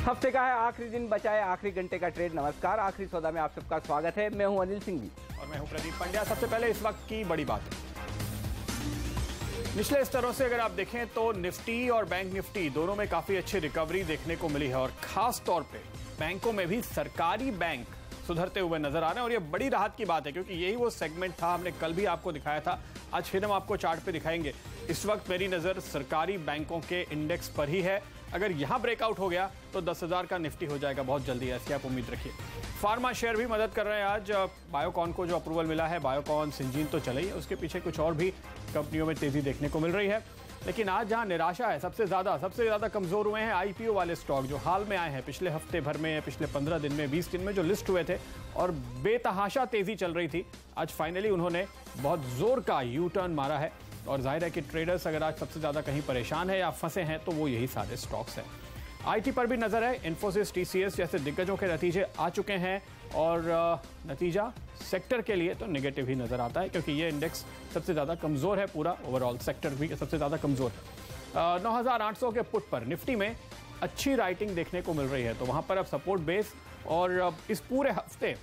हफ्ते का है आखिरी दिन, बचा है आखिरी घंटे का ट्रेड। नमस्कार, आखिरी सौदा में आप सबका स्वागत है। मैं हूं अनिल सिंघवी और मैं हूं प्रदीप पंड्या। सबसे पहले इस वक्त की बड़ी बात है, निचले स्तरों से अगर आप देखें तो निफ्टी और बैंक निफ्टी दोनों में काफी अच्छी रिकवरी देखने को मिली है और खास तौर पे बैंकों में भी सरकारी बैंक सुधरते हुए नजर आ रहे हैं और ये बड़ी राहत की बात है क्योंकि यही वो सेगमेंट था, हमने कल भी आपको दिखाया था, आज फिर हम आपको चार्ट पे दिखाएंगे। इस वक्त मेरी नजर सरकारी बैंकों के इंडेक्स पर ही है। अगर यहां ब्रेकआउट हो गया तो 10,000 का निफ्टी हो जाएगा बहुत जल्दी, ऐसी आप उम्मीद रखिए। फार्मा शेयर भी मदद कर रहे हैं आज। बायोकॉन को जो अप्रूवल मिला है, बायोकॉन सिंजीन तो चले ही, उसके पीछे कुछ और भी कंपनियों में तेजी देखने को मिल रही है। लेकिन आज जहां निराशा है, सबसे ज्यादा कमजोर हुए हैं आईपीओ वाले स्टॉक जो हाल में आए हैं, पिछले हफ्ते भर में, पिछले 15 दिन में, 20 दिन में जो लिस्ट हुए थे और बेतहाशा तेजी चल रही थी। आज फाइनली उन्होंने बहुत जोर का यू टर्न मारा है और जाहिर है कि ट्रेडर्स अगर आज सबसे ज्यादा कहीं परेशान है या फंसे हैं तो वो यही सारे स्टॉक्स हैं। आईटी पर भी नजर है, इन्फोसिस, टीसीएस जैसे दिग्गजों के नतीजे आ चुके हैं और नतीजा सेक्टर के लिए तो नेगेटिव ही नजर आता है क्योंकि ये इंडेक्स सबसे ज्यादा कमजोर है, पूरा ओवरऑल सेक्टर भी सबसे ज्यादा कमजोर है। 9,800 के पुट पर निफ्टी में अच्छी राइटिंग देखने को मिल रही है, तो वहां पर अब सपोर्ट बेस और इस पूरे हफ्ते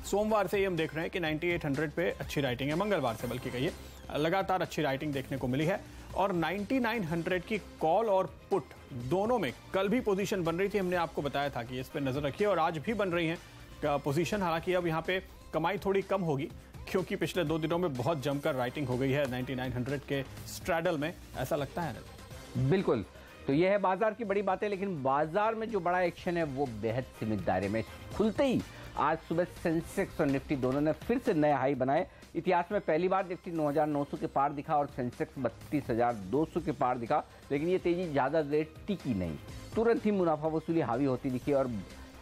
सोमवार से ही हम देख रहे हैं कि 9800 पे अच्छी राइटिंग है, मंगलवार से बल्कि कहिए लगातार अच्छी राइटिंग देखने को मिली है और 9900 की कॉल और पुट दोनों में कल भी पोजीशन बन रही थी। हमने आपको बताया था कि इस पे नजर रखिए और आज भी बन रही है पोजीशन। हालांकि अब यहाँ पे कमाई थोड़ी कम होगी क्योंकि पिछले 2 दिनों में बहुत जमकर राइटिंग हो गई है 9900 के स्ट्रैडल में, ऐसा लगता है ना। बिल्कुल, तो यह है बाजार की बड़ी बातें। लेकिन बाजार में जो बड़ा एक्शन है वो बेहद सीमित दायरे में। खुलते ही आज सुबह सेंसेक्स और निफ्टी दोनों ने फिर से नए हाई बनाए। इतिहास में पहली बार निफ्टी 9,900 के पार दिखा और सेंसेक्स 32,200 के पार दिखा, लेकिन ये तेजी ज्यादा देर टिकी नहीं। तुरंत ही मुनाफा वसूली हावी होती दिखी और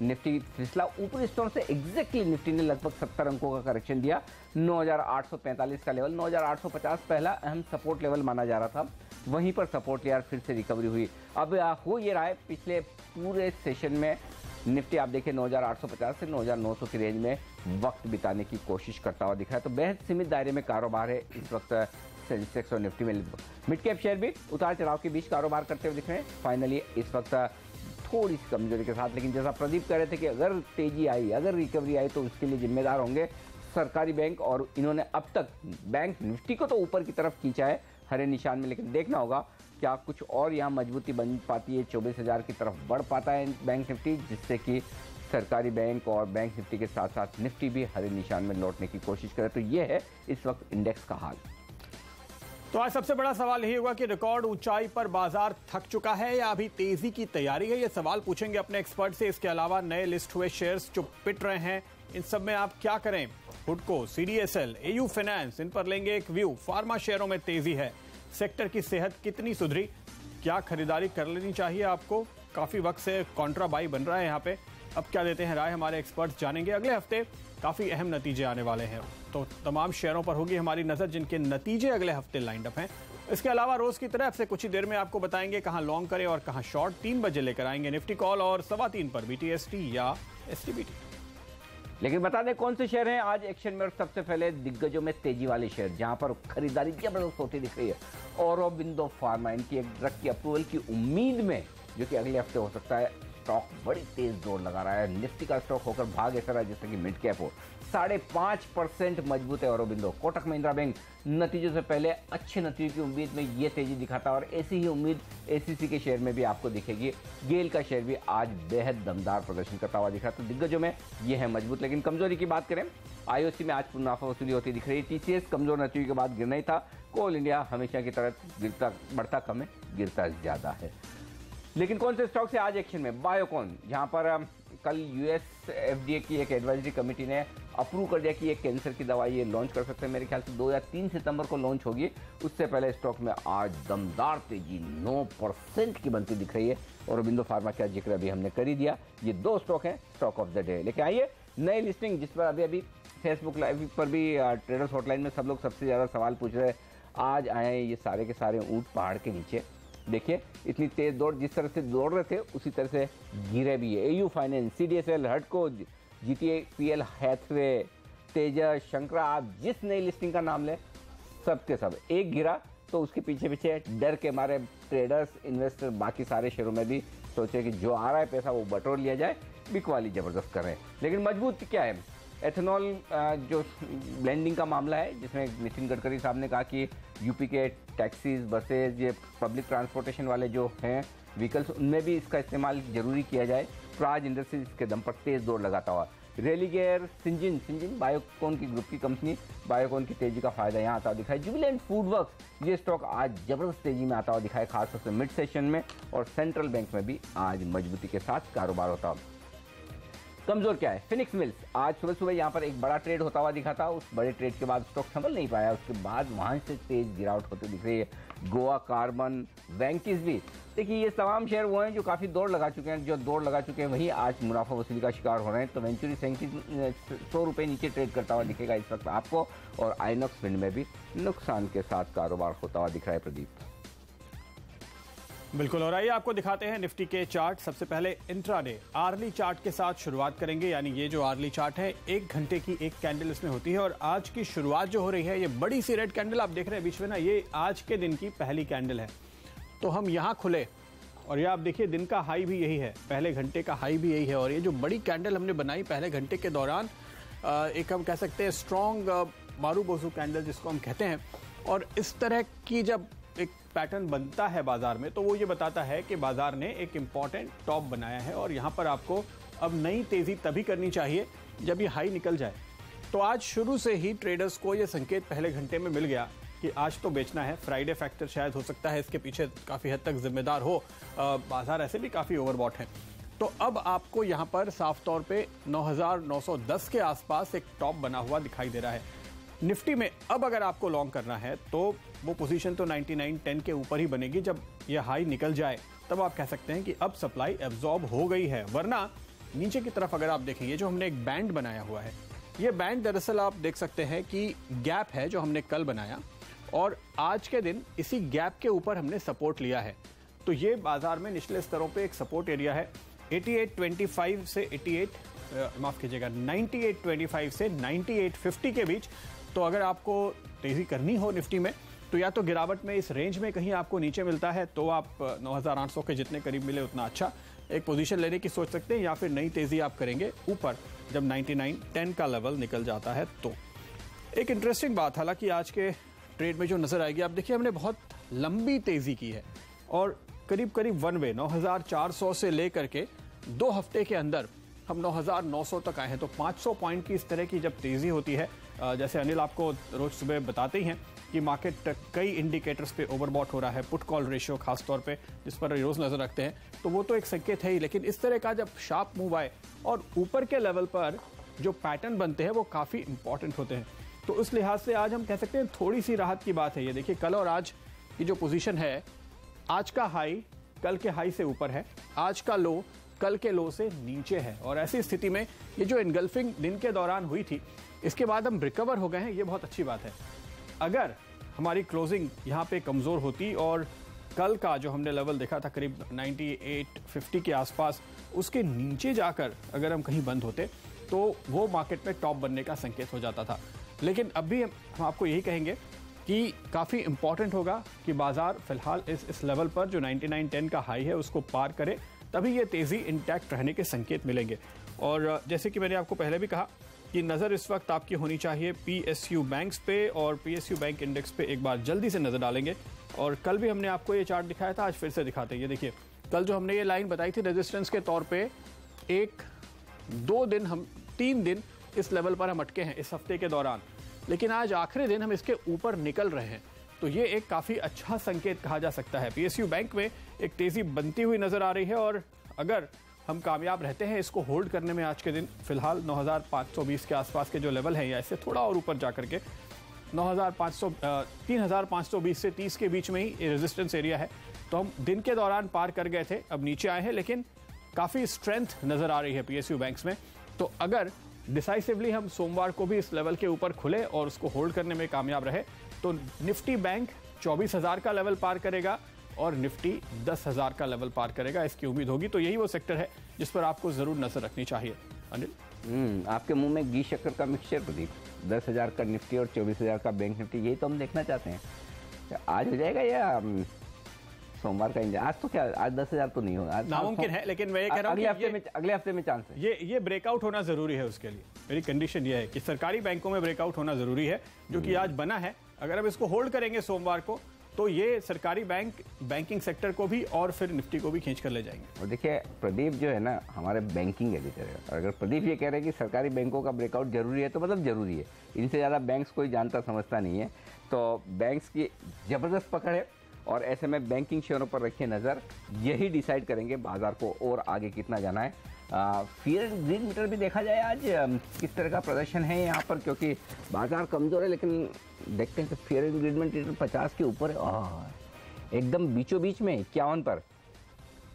निफ्टी फिसला। ऊपरी स्टोन से एग्जैक्टली निफ्टी ने लगभग 70 अंकों का करेक्शन दिया। 9,845 का लेवल, 9,850 पहला अहम सपोर्ट लेवल माना जा रहा था, वहीं पर सपोर्ट लिया, फिर से रिकवरी हुई। अब हो ये रहा है, पिछले पूरे सेशन में निफ्टी आप देखिए 9,850 से 9,900 की रेंज में वक्त बिताने की कोशिश करता हुआ दिख रहा है। तो बेहद सीमित दायरे में कारोबार है इस वक्त सेंसेक्स और निफ्टी में। मिड कैप शेयर भी उतार चढ़ाव के बीच कारोबार करते हुए दिख रहे हैं। फाइनली इस वक्त थोड़ी सी कमजोरी के साथ, लेकिन जैसा प्रदीप कह रहे थे कि अगर तेजी आई, अगर रिकवरी आई तो उसके लिए जिम्मेदार होंगे सरकारी बैंक, और इन्होंने अब तक बैंक निफ्टी को तो ऊपर की तरफ खींचा है हरे निशान में, लेकिन देखना होगा क्या कुछ और यहाँ मजबूती बन पाती है, 24,000 की तरफ बढ़ पाता है बैंक निफ्टी, जिससे कि सरकारी बैंक और बैंक निफ्टी के साथ साथ निफ्टी भी हरे निशान में लौटने की कोशिश करे। तो ये है इस वक्त इंडेक्स का हाल। तो आज सबसे बड़ा सवाल यही होगा कि रिकॉर्ड ऊंचाई पर बाजार थक चुका है या अभी तेजी की तैयारी है। ये सवाल पूछेंगे अपने एक्सपर्ट से। इसके अलावा नए लिस्ट हुए शेयर्स जो पिट रहे हैं, इन सब में आप क्या करें। हुडको, सीडीएसएल, एयू फाइनेंस, इन पर लेंगे एक व्यू। फार्मा शेयरों में तेजी है, सेक्टर की सेहत कितनी सुधरी, क्या खरीदारी कर लेनी चाहिए आपको। काफी वक्त से कॉन्ट्रा बाई बन रहा है यहाँ पे, अब क्या देते हैं राय हमारे एक्सपर्ट्स, जानेंगे। अगले हफ्ते काफी अहम नतीजे आने वाले हैं, तो तमाम शेयरों पर होगी हमारी नजर जिनके नतीजे अगले हफ्ते लाइंड अप हैं। इसके अलावा रोज की तरह से कुछ ही देर में आपको बताएंगे कहां लॉन्ग करें और कहां शॉर्ट। 3 बजे लेकर आएंगे निफ्टी कॉल और 3:15 पर बीटीएसटी या एसटीबीटी। लेकिन बता दें कौन से शेयर हैं आज एक्शन में। और सबसे पहले दिग्गजों में तेजी वाले शेयर जहां पर खरीदारी जबरदस्त होती दिख रही है। औरोबिंदो फार्मा, इनकी एक ड्रग की अप्रूवल की उम्मीद में, जो कि अगले हफ्ते हो सकता है, स्टॉक बड़ी तेज दौड़ लगा रहा है। निफ्टी का स्टॉक होकर भाग ऐसा रहा जैसे कि मिड कैप हो। 5.5% मजबूत है औरोबिंदो। कोटक महिंद्रा बैंक नतीजों से पहले अच्छे नतीजों की उम्मीद में ये तेजी दिखाता है और ऐसी ही उम्मीद एसीसी के शेयर में भी आपको दिखेगी। गेल का शेयर भी आज बेहद दमदार प्रदर्शन करता हुआ दिख रहा है। तो दिग्गजों में ये है मजबूत। लेकिन कमजोरी की बात करें, आईओसी में आज मुनाफा वसूली होती दिख रही है। टीसीएस कमजोर नतीजों के बाद गिरना ही था। कोल इंडिया हमेशा की तरह गिरता, बढ़ता कम है, गिरता ज्यादा है। लेकिन कौन से स्टॉक से आज एक्शन में? बायोकॉन, जहां पर कल यूएस एफडीए की एक एडवाइजरी कमेटी ने अप्रूव कर दिया कि ये कैंसर की दवाई ये लॉन्च कर सकते हैं। मेरे ख्याल से 2 या 3 सितंबर को लॉन्च होगी। उससे पहले स्टॉक में आज दमदार तेजी 9% की बनती दिख रही है। औरोबिंदो फार्मा का जिक्र अभी हमने कर ही दिया। ये 2 स्टॉक हैं स्टॉक ऑफ द डे। लेकिन आइए नई लिस्टिंग, जिस पर अभी फेसबुक लाइव पर भी ट्रेडर्स हॉटलाइन में सब लोग सबसे ज्यादा सवाल पूछ रहे हैं। आज आए ये सारे के सारे ऊंट पहाड़ के नीचे। देखिए इतनी तेज दौड़, जिस तरह से दौड़ रहे थे उसी तरह से गिरे भी है। एयू फाइनेंस, सीडीएसएल, हडको, जीटीपीएल, हैथवे, तेजस, शंकरा, आप जिस नई लिस्टिंग का नाम ले सब के सब एक गिरा तो उसके पीछे पीछे डर के मारे ट्रेडर्स, इन्वेस्टर बाकी सारे शेयरों में भी सोचे कि जो आ रहा है पैसा वो बटोर लिया जाए, बिकवाली जबरदस्त कर रहे हैं। लेकिन मजबूत क्या है, एथेनॉल जो ब्लेंडिंग का मामला है, जिसमें नितिन गडकरी साहब ने कहा कि यूपी के टैक्सीज, बसेज, ये पब्लिक ट्रांसपोर्टेशन वाले जो हैं व्हीकल्स, उनमें भी इसका इस्तेमाल जरूरी किया जाए। प्राज इंडस्ट्रीज इसके दम पर तेज दौड़ लगाता हुआ। रेलिगेयर, सिंजिन बायोकॉन की ग्रुप की कंपनी, बायोकॉन की तेजी का फायदा यहाँ आता हुआ दिखाई। जुबिलेंट फूडवर्क्स, ये स्टॉक आज जबरदस्त तेजी में आता हुआ दिखाई, खासतौर से मिड सेशन में। और सेंट्रल बैंक में भी आज मजबूती के साथ कारोबार होता हुआ। कमजोर क्या है, फिनिक्स मिल्स। आज सुबह यहाँ पर एक बड़ा ट्रेड होता हुआ दिखा था, उस बड़े ट्रेड के बाद स्टॉक संभल नहीं पाया, उसके बाद वहां से तेज गिरावट होती दिख रही है। गोवा कार्बन, वेंकीज भी, देखिए ये तमाम शेयर वो हैं जो काफ़ी दौड़ लगा चुके हैं, वही आज मुनाफा वसूली का शिकार हो रहे हैं। तो वेंचुरी 100 रुपये नीचे ट्रेड करता हुआ दिखेगा इस वक्त आपको। और आइनॉक्स विंड में भी नुकसान के साथ कारोबार होता हुआ दिख रहा है। प्रदीप बिल्कुल, और आइए आपको दिखाते हैं निफ्टी के चार्ट। सबसे पहले इंट्राडे आर्ली चार्ट के साथ शुरुआत करेंगे, यानी ये जो आर्ली चार्ट है 1 घंटे की एक कैंडल इसमें होती है। और आज की शुरुआत जो हो रही है, ये बड़ी सी रेड कैंडल आप देख रहे हैं बीच में ना, ये आज के दिन की पहली कैंडल है। तो हम यहाँ खुले और ये आप देखिए दिन का हाई भी यही है, पहले घंटे का हाई भी यही है। और ये जो बड़ी कैंडल हमने बनाई पहले घंटे के दौरान, एक हम कह सकते हैं स्ट्रॉन्ग मारूबोजू कैंडल जिसको हम कहते हैं। और इस तरह की जब एक पैटर्न बनता है बाजार में, तो वो ये बताता है कि बाजार ने एक इंपॉर्टेंट टॉप बनाया है। और यहाँ पर आपको अब नई तेजी तभी करनी चाहिए जब ये हाई निकल जाए। तो आज शुरू से ही ट्रेडर्स को ये संकेत पहले घंटे में मिल गया कि आज तो बेचना है। फ्राइडे फैक्टर शायद हो सकता है इसके पीछे काफ़ी हद तक जिम्मेदार हो, बाजार ऐसे भी काफ़ी ओवरबॉट है। तो अब आपको यहाँ पर साफ तौर पे 9,910 के आसपास एक टॉप बना हुआ दिखाई दे रहा है। निफ्टी में अब अगर आपको लॉन्ग करना है तो वो पोजीशन तो 99.10 के ऊपर ही बनेगी। जब ये हाई निकल जाए तब आप कह सकते हैं कि अब सप्लाई एब्जॉर्ब हो गई है। वरना नीचे की तरफ अगर आप देखें, ये जो हमने एक बैंड बनाया हुआ है, ये बैंड दरअसल आप देख सकते हैं कि गैप है जो हमने कल बनाया, और आज के दिन इसी गैप के ऊपर हमने सपोर्ट लिया है। तो ये बाजार में निचले स्तरों पे एक सपोर्ट एरिया है 88.25 से 98.25 से 98.50 के बीच। तो अगर आपको तेजी करनी हो निफ्टी में, तो या तो गिरावट में इस रेंज में कहीं आपको नीचे मिलता है तो आप 9,800 के जितने करीब मिले उतना अच्छा एक पोजीशन लेने की सोच सकते हैं, या फिर नई तेजी आप करेंगे ऊपर जब 99.10 का लेवल निकल जाता है। तो एक इंटरेस्टिंग बात हालांकि आज के ट्रेड में जो नजर आएगी, आप देखिए हमने बहुत लंबी तेजी की है और करीब करीब वन वे 9,400 से लेकर के 2 हफ्ते के अंदर हम 9,900 तक आए हैं। तो 500 पॉइंट की इस तरह की जब तेजी होती है, जैसे अनिल आपको रोज सुबह बताते ही हैं कि मार्केट कई इंडिकेटर्स पे ओवरबॉट हो रहा है, पुट कॉल रेशियो खास तौर पे जिस पर रोज नजर रखते हैं, तो वो तो एक संकेत है ही। लेकिन इस तरह का जब शार्प मूव आए और ऊपर के लेवल पर जो पैटर्न बनते हैं वो काफी इंपॉर्टेंट होते हैं। तो उस लिहाज से आज हम कह सकते हैं थोड़ी सी राहत की बात है। ये देखिए कल और आज की जो पोजीशन है, आज का हाई कल के हाई से ऊपर है, आज का लो कल के लो से नीचे है। और ऐसी स्थिति में ये जो इनगल्फिंग दिन के दौरान हुई थी, इसके बाद हम रिकवर हो गए हैं, ये बहुत अच्छी बात है। अगर हमारी क्लोजिंग यहाँ पे कमज़ोर होती और कल का जो हमने लेवल देखा था करीब 98.50 के आसपास, उसके नीचे जाकर अगर हम कहीं बंद होते तो वो मार्केट में टॉप बनने का संकेत हो जाता था। लेकिन अब भी हम आपको यही कहेंगे कि काफ़ी इंपॉर्टेंट होगा कि बाजार फिलहाल इस लेवल पर जो 99.10 का हाई है उसको पार करे, तभी ये तेज़ी इंटैक्ट रहने के संकेत मिलेंगे। और जैसे कि मैंने आपको पहले भी कहा कि नज़र इस वक्त आपकी होनी चाहिए PSU बैंक्स पे, और PSU बैंक इंडेक्स पे एक बार जल्दी से नज़र डालेंगे। और कल भी हमने आपको ये चार्ट दिखाया था, आज फिर से दिखाते हैं। ये देखिए कल जो हमने ये लाइन बताई थी रेजिस्टेंस के तौर पे, 3 दिन इस लेवल पर हम अटके हैं इस हफ्ते के दौरान, लेकिन आज आखिरी दिन हम इसके ऊपर निकल रहे हैं। तो ये एक काफ़ी अच्छा संकेत कहा जा सकता है। PSU बैंक में एक तेज़ी बनती हुई नज़र आ रही है, और अगर हम कामयाब रहते हैं इसको होल्ड करने में आज के दिन, फिलहाल 9,520 के आसपास के जो लेवल है, या इससे थोड़ा और ऊपर जा करके 3,520 से 30 के बीच में ही रेजिस्टेंस एरिया है। तो हम दिन के दौरान पार कर गए थे, अब नीचे आए हैं, लेकिन काफ़ी स्ट्रेंथ नज़र आ रही है PSU बैंक्स में। तो अगर डिसाइसिवली हम सोमवार को भी इस लेवल के ऊपर खुले और उसको होल्ड करने में कामयाब रहे, तो निफ्टी बैंक 24,000 का लेवल पार करेगा और निफ्टी 10,000 का लेवल पार करेगा, इसकी उम्मीद होगी। तो यही वो सेक्टर है जिस पर आपको जरूर नजर रखनी चाहिए। अनिल, आपके मुंह में घी शक्कर का मिक्सचर प्रदीप, 10,000 का निफ्टी और 24,000 का बैंक निफ्टी, यही तो हम देखना चाहते हैं। आज हो जाएगा या सोमवार का इंतजार। आज तो क्या, आज 10,000 तो नहीं होगा, नामुमकिन है, लेकिन मैं ये कह रहा हूं अगले हफ्ते में चांस है। ये ब्रेकआउट होना जरूरी है। उसके लिए मेरी कंडीशन ये है कि सरकारी बैंकों में ब्रेकआउट होना जरूरी है, जो कि आज बना है। अगर अब इसको होल्ड करेंगे सोमवार को, तो ये सरकारी बैंकिंग सेक्टर को भी और फिर निफ्टी को भी खींच कर ले जाएंगे। और देखिए प्रदीप जो है ना हमारे बैंकिंग एडिटर है, और अगर प्रदीप ये कह रहे हैं कि सरकारी बैंकों का ब्रेकआउट जरूरी है, तो मतलब जरूरी है। इनसे ज़्यादा बैंक्स कोई जानता समझता नहीं है। तो बैंक्स की ज़बरदस्त पकड़ है, और ऐसे में बैंकिंग शेयरों पर रखिए नज़र। यही डिसाइड करेंगे बाजार को और आगे कितना जाना है। फियर एंड ग्रीन मीटर भी देखा जाए आज किस तरह का प्रदर्शन है यहाँ पर, क्योंकि बाजार कमज़ोर है, लेकिन देखते हैं कि फियर एंड ग्रीन मीटर 50 के ऊपर है, एकदम बीचों बीच में 51 पर।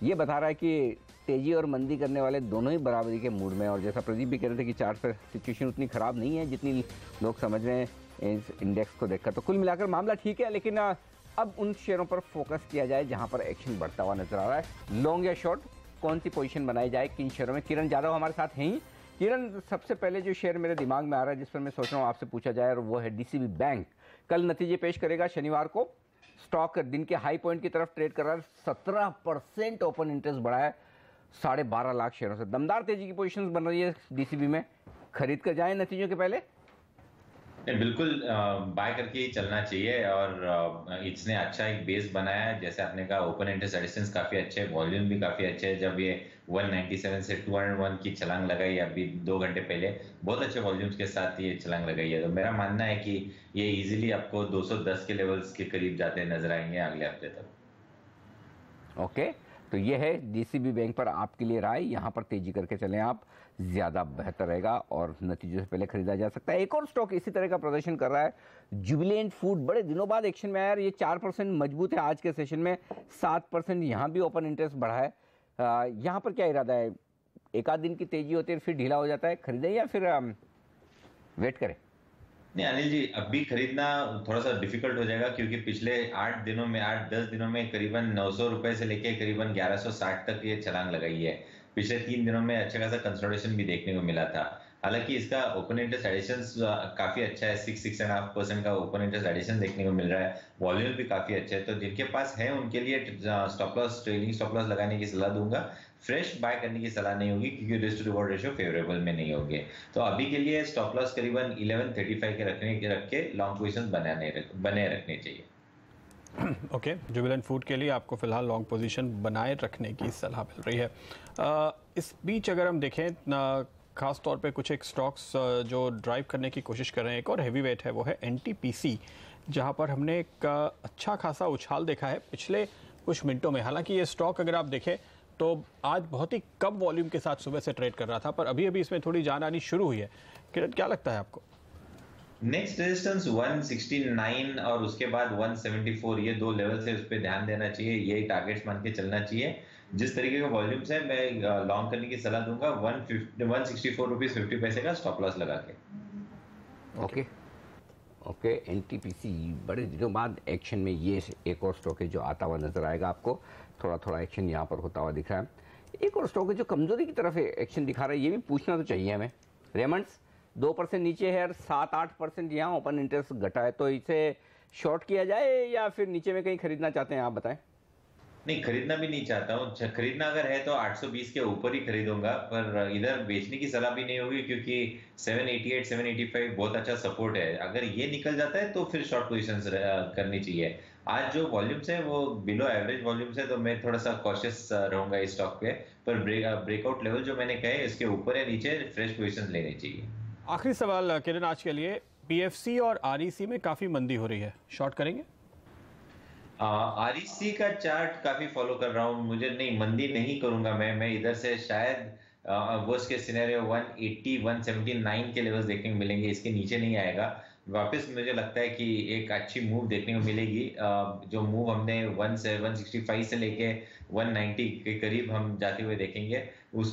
ये बता रहा है कि तेज़ी और मंदी करने वाले दोनों ही बराबरी के मूड में। और जैसा प्रदीप भी कह रहे थे कि चार्ट पर सिचुएशन उतनी ख़राब नहीं है जितनी लोग समझ रहे हैं इस इंडेक्स को देखकर। तो कुल मिलाकर मामला ठीक है, लेकिन अब उन शेयरों पर फोकस किया जाए जहाँ पर एक्शन बढ़ता हुआ नजर आ रहा है। लॉन्ग या शॉर्ट, कौन सी पोजीशन बनाई जाए किन शेयरों में। किरण यादव हमारे साथ हैं ही। किरण, सबसे पहले जो शेयर मेरे दिमाग में आ रहा है, जिस पर मैं सोच रहा हूँ आपसे पूछा जाए, और वो है डीसीबी बैंक। कल नतीजे पेश करेगा शनिवार को। स्टॉक दिन के हाई पॉइंट की तरफ ट्रेड कर रहा है, 17% ओपन इंटरेस्ट बढ़ा है 12.5 लाख शेयरों से। दमदार तेजी की पोजीशन बन रही है डीसीबी में। खरीद कर जाए नतीजों के पहले? नहीं, बिल्कुल बाय करके ही चलना चाहिए। और इसने अच्छा एक बेस बनाया है, जैसे आपने कहा ओपन इंटरेस्ट एडिशंस काफी अच्छे हैं, वॉल्यूम भी काफी अच्छे है। जब ये 197 से 201 की छलांग लगाई अभी 2 घंटे पहले, बहुत अच्छे वॉल्यूम्स के साथ ये छलांग लगाई है। तो मेरा मानना है कि ये इजीली आपको 210 के लेवल्स के करीब जाते नजर आएंगे अगले हफ्ते तक। ओके, तो ये है डीसीबी बैंक पर आपके लिए राय। यहाँ पर तेजी करके चलें आप, ज़्यादा बेहतर रहेगा और नतीजों से पहले खरीदा जा सकता है। एक और स्टॉक इसी तरह का प्रदर्शन कर रहा है, जुबिलेंट फूड। बड़े दिनों बाद एक्शन में आया, ये 4% मजबूत है आज के सेशन में, 7% यहाँ भी ओपन इंटरेस्ट बढ़ा है। यहाँ पर क्या इरादा है? एक आध दिन की तेजी होती है फिर ढीला हो जाता है, खरीदें या फिर वेट करें? नहीं अनिल जी, अभी खरीदना थोड़ा सा डिफिकल्ट हो जाएगा, क्योंकि पिछले 8-10 दिनों में करीबन 900 रुपए से लेके करीबन 1160 तक ये छलांग लगाई है। पिछले 3 दिनों में अच्छा खासा कंसोलिडेशन भी देखने को मिला था। हालांकि इसका ओपन इंटरेस्ट एडिशंस काफी अच्छा है, 6.5% का ओपन इंटरेस्ट एडिशन देखने को मिल रहा है। वॉल्यूम भी काफी अच्छा है। तो जिनके पास है उनके लिए stop loss, trailing stop loss लगाने की सलाह दूंगा। फ्रेश बाय करने की सलाह नहीं होगी, क्योंकि risk to reward ratio favourable में नहीं होंगे। तो अभी के लिए स्टॉप लॉस करीबन 1135 के रख के लॉन्ग पोजीशन बने रखने चाहिए। ओके, जुबिलेंट फूड के लिए आपको फिलहाल लॉन्ग पोजीशन बनाए रखने की सलाह मिल रही है। इस बीच अगर हम देखें, खास तौर पे कुछ एक स्टॉक्स जो ड्राइव करने की कोशिश कर रहे हैं, एक और हैवी वेट है, वो है एनटीपीसी, जहां पर हमने एक अच्छा खासा उछाल देखा है पिछले कुछ मिनटों में। हालांकि ये स्टॉक अगर आप देखें तो आज बहुत ही कम वॉल्यूम के साथ सुबह से ट्रेड कर रहा था, पर अभी अभी इसमें थोड़ी जान आनी शुरू हुई है। किरण, क्या लगता है आपको? नेक्स्ट रेजिस्टेंस 169 और उसके बाद 174, ये 2 लेवल से उस पर ध्यान देना चाहिए, यही टारगेट्स मान के चलना चाहिए। जिस तरीके के वॉल्यूम्स है, मैं लॉन्ग करने की सलाह दूंगा 164 रुपीज 50 पैसे का स्टॉप लॉस लगा के। ओके, एनटीपीसी बड़े दिनों बाद एक्शन में, ये एक और स्टॉक है जो आता हुआ नजर आएगा आपको। थोड़ा एक्शन यहाँ पर होता हुआ दिख रहा है। एक और स्टॉक है जो कमजोरी की तरफ एक्शन दिखा रहा है, ये भी पूछना तो चाहिए हमें। रेमंड्स 2% नीचे है और 7-8% यहाँ ओपन इंटरेस्ट घटा है, तो इसे शॉर्ट किया जाए या फिर नीचे में कहीं खरीदना चाहते हैं, आप बताएं। नहीं, खरीदना भी नहीं चाहता हूँ। खरीदना अगर है तो 820 के ऊपर ही खरीदूंगा, पर इधर बेचने की सलाह भी नहीं होगी, क्योंकि 788 785 बहुत अच्छा सपोर्ट है। अगर ये निकल जाता है तो फिर शॉर्ट पोजीशन करनी चाहिए। आज जो वॉल्यूम्स है वो बिलो एवरेज वॉल्यूम्स है, तो मैं थोड़ा सा कॉशियस रहूंगा इस स्टॉक पे। पर ब्रेकआउट लेवल जो मैंने कहे, इसके ऊपर या नीचे फ्रेश पोजीशन लेनी चाहिए। आखिरी सवाल किरण आज के लिए, पीएफसी और आरईसी में काफी मंदी हो रही है, शॉर्ट करेंगे? आरईसी का चार्ट काफी फॉलो कर रहा हूँ, मुझे नहीं, मंदी नहीं करूंगा मैं इधर से शायद वर्स्ट के सिनेरियो 180 179 के लेवल्स देखने को मिलेंगे, इसके नीचे नहीं आएगा। वापस मुझे लगता है कि एक अच्छी मूव देखने को मिलेगी। जो मूव हमने 165 से लेके 190 के करीब हम जाते हुए देखेंगे,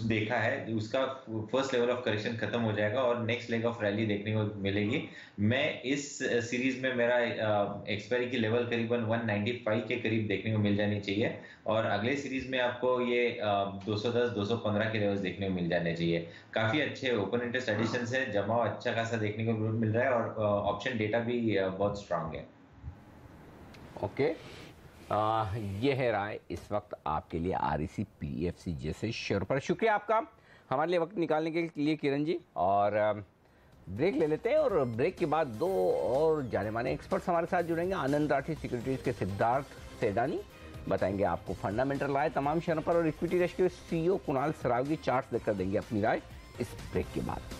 देखा है, उसका फर्स्ट लेवल ऑफ करेक्शन खत्म हो जाएगा और नेक्स्ट लेग ऑफ रैली देखने को मिलेगी। मैं इस सीरीज में मेरा एक्सपायरी की लेवल करीबन 195 के करीब देखने को मिल जानी चाहिए, और अगले सीरीज में आपको ये 210 215 के लेवल्स देखने को मिल जाने चाहिए। काफी अच्छे ओपन इंटरेस्ट एडिशन है, जमाव अच्छा खासा देखने को मिल रहा है, और ऑप्शन डेटा भी बहुत स्ट्रांग है। ओके, ये है राय इस वक्त आपके लिए REC PFC जैसे शेयर पर। शुक्रिया आपका हमारे लिए वक्त निकालने के लिए किरण जी। और ब्रेक ले लेते हैं और ब्रेक के बाद दो और जाने माने एक्सपर्ट्स हमारे साथ जुड़ेंगे। आनंद राठी सिक्योरिटीज के सिद्धार्थ सेडानी बताएंगे आपको फंडामेंटल राय तमाम शेयरों पर, और इक्विटी रश के CEO कुणाल सरावगी चार्ट्स देखकर देंगे अपनी राय इस ब्रेक के बाद।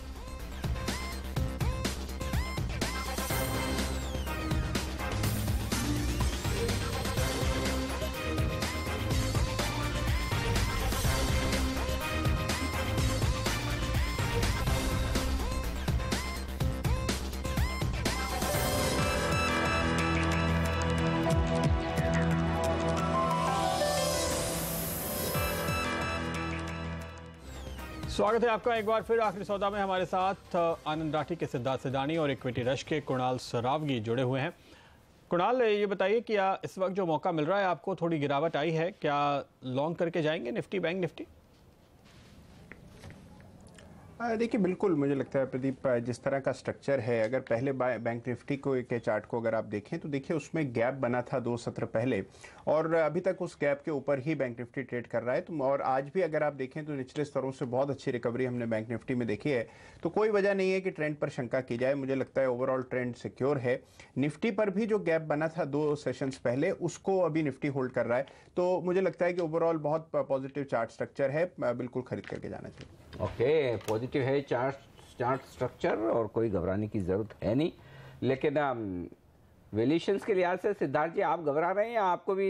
स्वागत है आपका एक बार फिर आखिरी सौदा में। हमारे साथ आनंद राठी के सिद्धार्थ सेडानी और इक्विटी रश के कुणाल सरावगी जुड़े हुए हैं। कुणाल, ये बताइए कि इस वक्त जो मौका मिल रहा है आपको, थोड़ी गिरावट आई है, क्या लॉन्ग करके जाएंगे निफ्टी बैंक निफ्टी? देखिए, बिल्कुल मुझे लगता है प्रदीप, जिस तरह का स्ट्रक्चर है, अगर पहले बैंक निफ्टी के चार्ट को अगर आप देखें तो देखिए उसमें गैप बना था 2 सत्र पहले, और अभी तक उस गैप के ऊपर ही बैंक निफ्टी ट्रेड कर रहा है। तो और आज भी अगर आप देखें तो निचले स्तरों से बहुत अच्छी रिकवरी हमने बैंक निफ्टी में देखी है। तो कोई वजह नहीं है कि ट्रेंड पर शंका की जाए। मुझे लगता है ओवरऑल ट्रेंड सिक्योर है। निफ्टी पर भी जो गैप बना था 2 सेशंस पहले, उसको अभी निफ्टी होल्ड कर रहा है। तो मुझे लगता है कि ओवरऑल बहुत पॉजिटिव चार्ट स्ट्रक्चर है, बिल्कुल खरीद करके जाना चाहिए। ओके, पॉजिटिव है चार्ट स्ट्रक्चर और कोई घबराने की जरूरत है नहीं। लेकिन वैल्यूएशंस के लिहाज से सिद्धार्थ जी, आप घबरा रहे हैं या आपको भी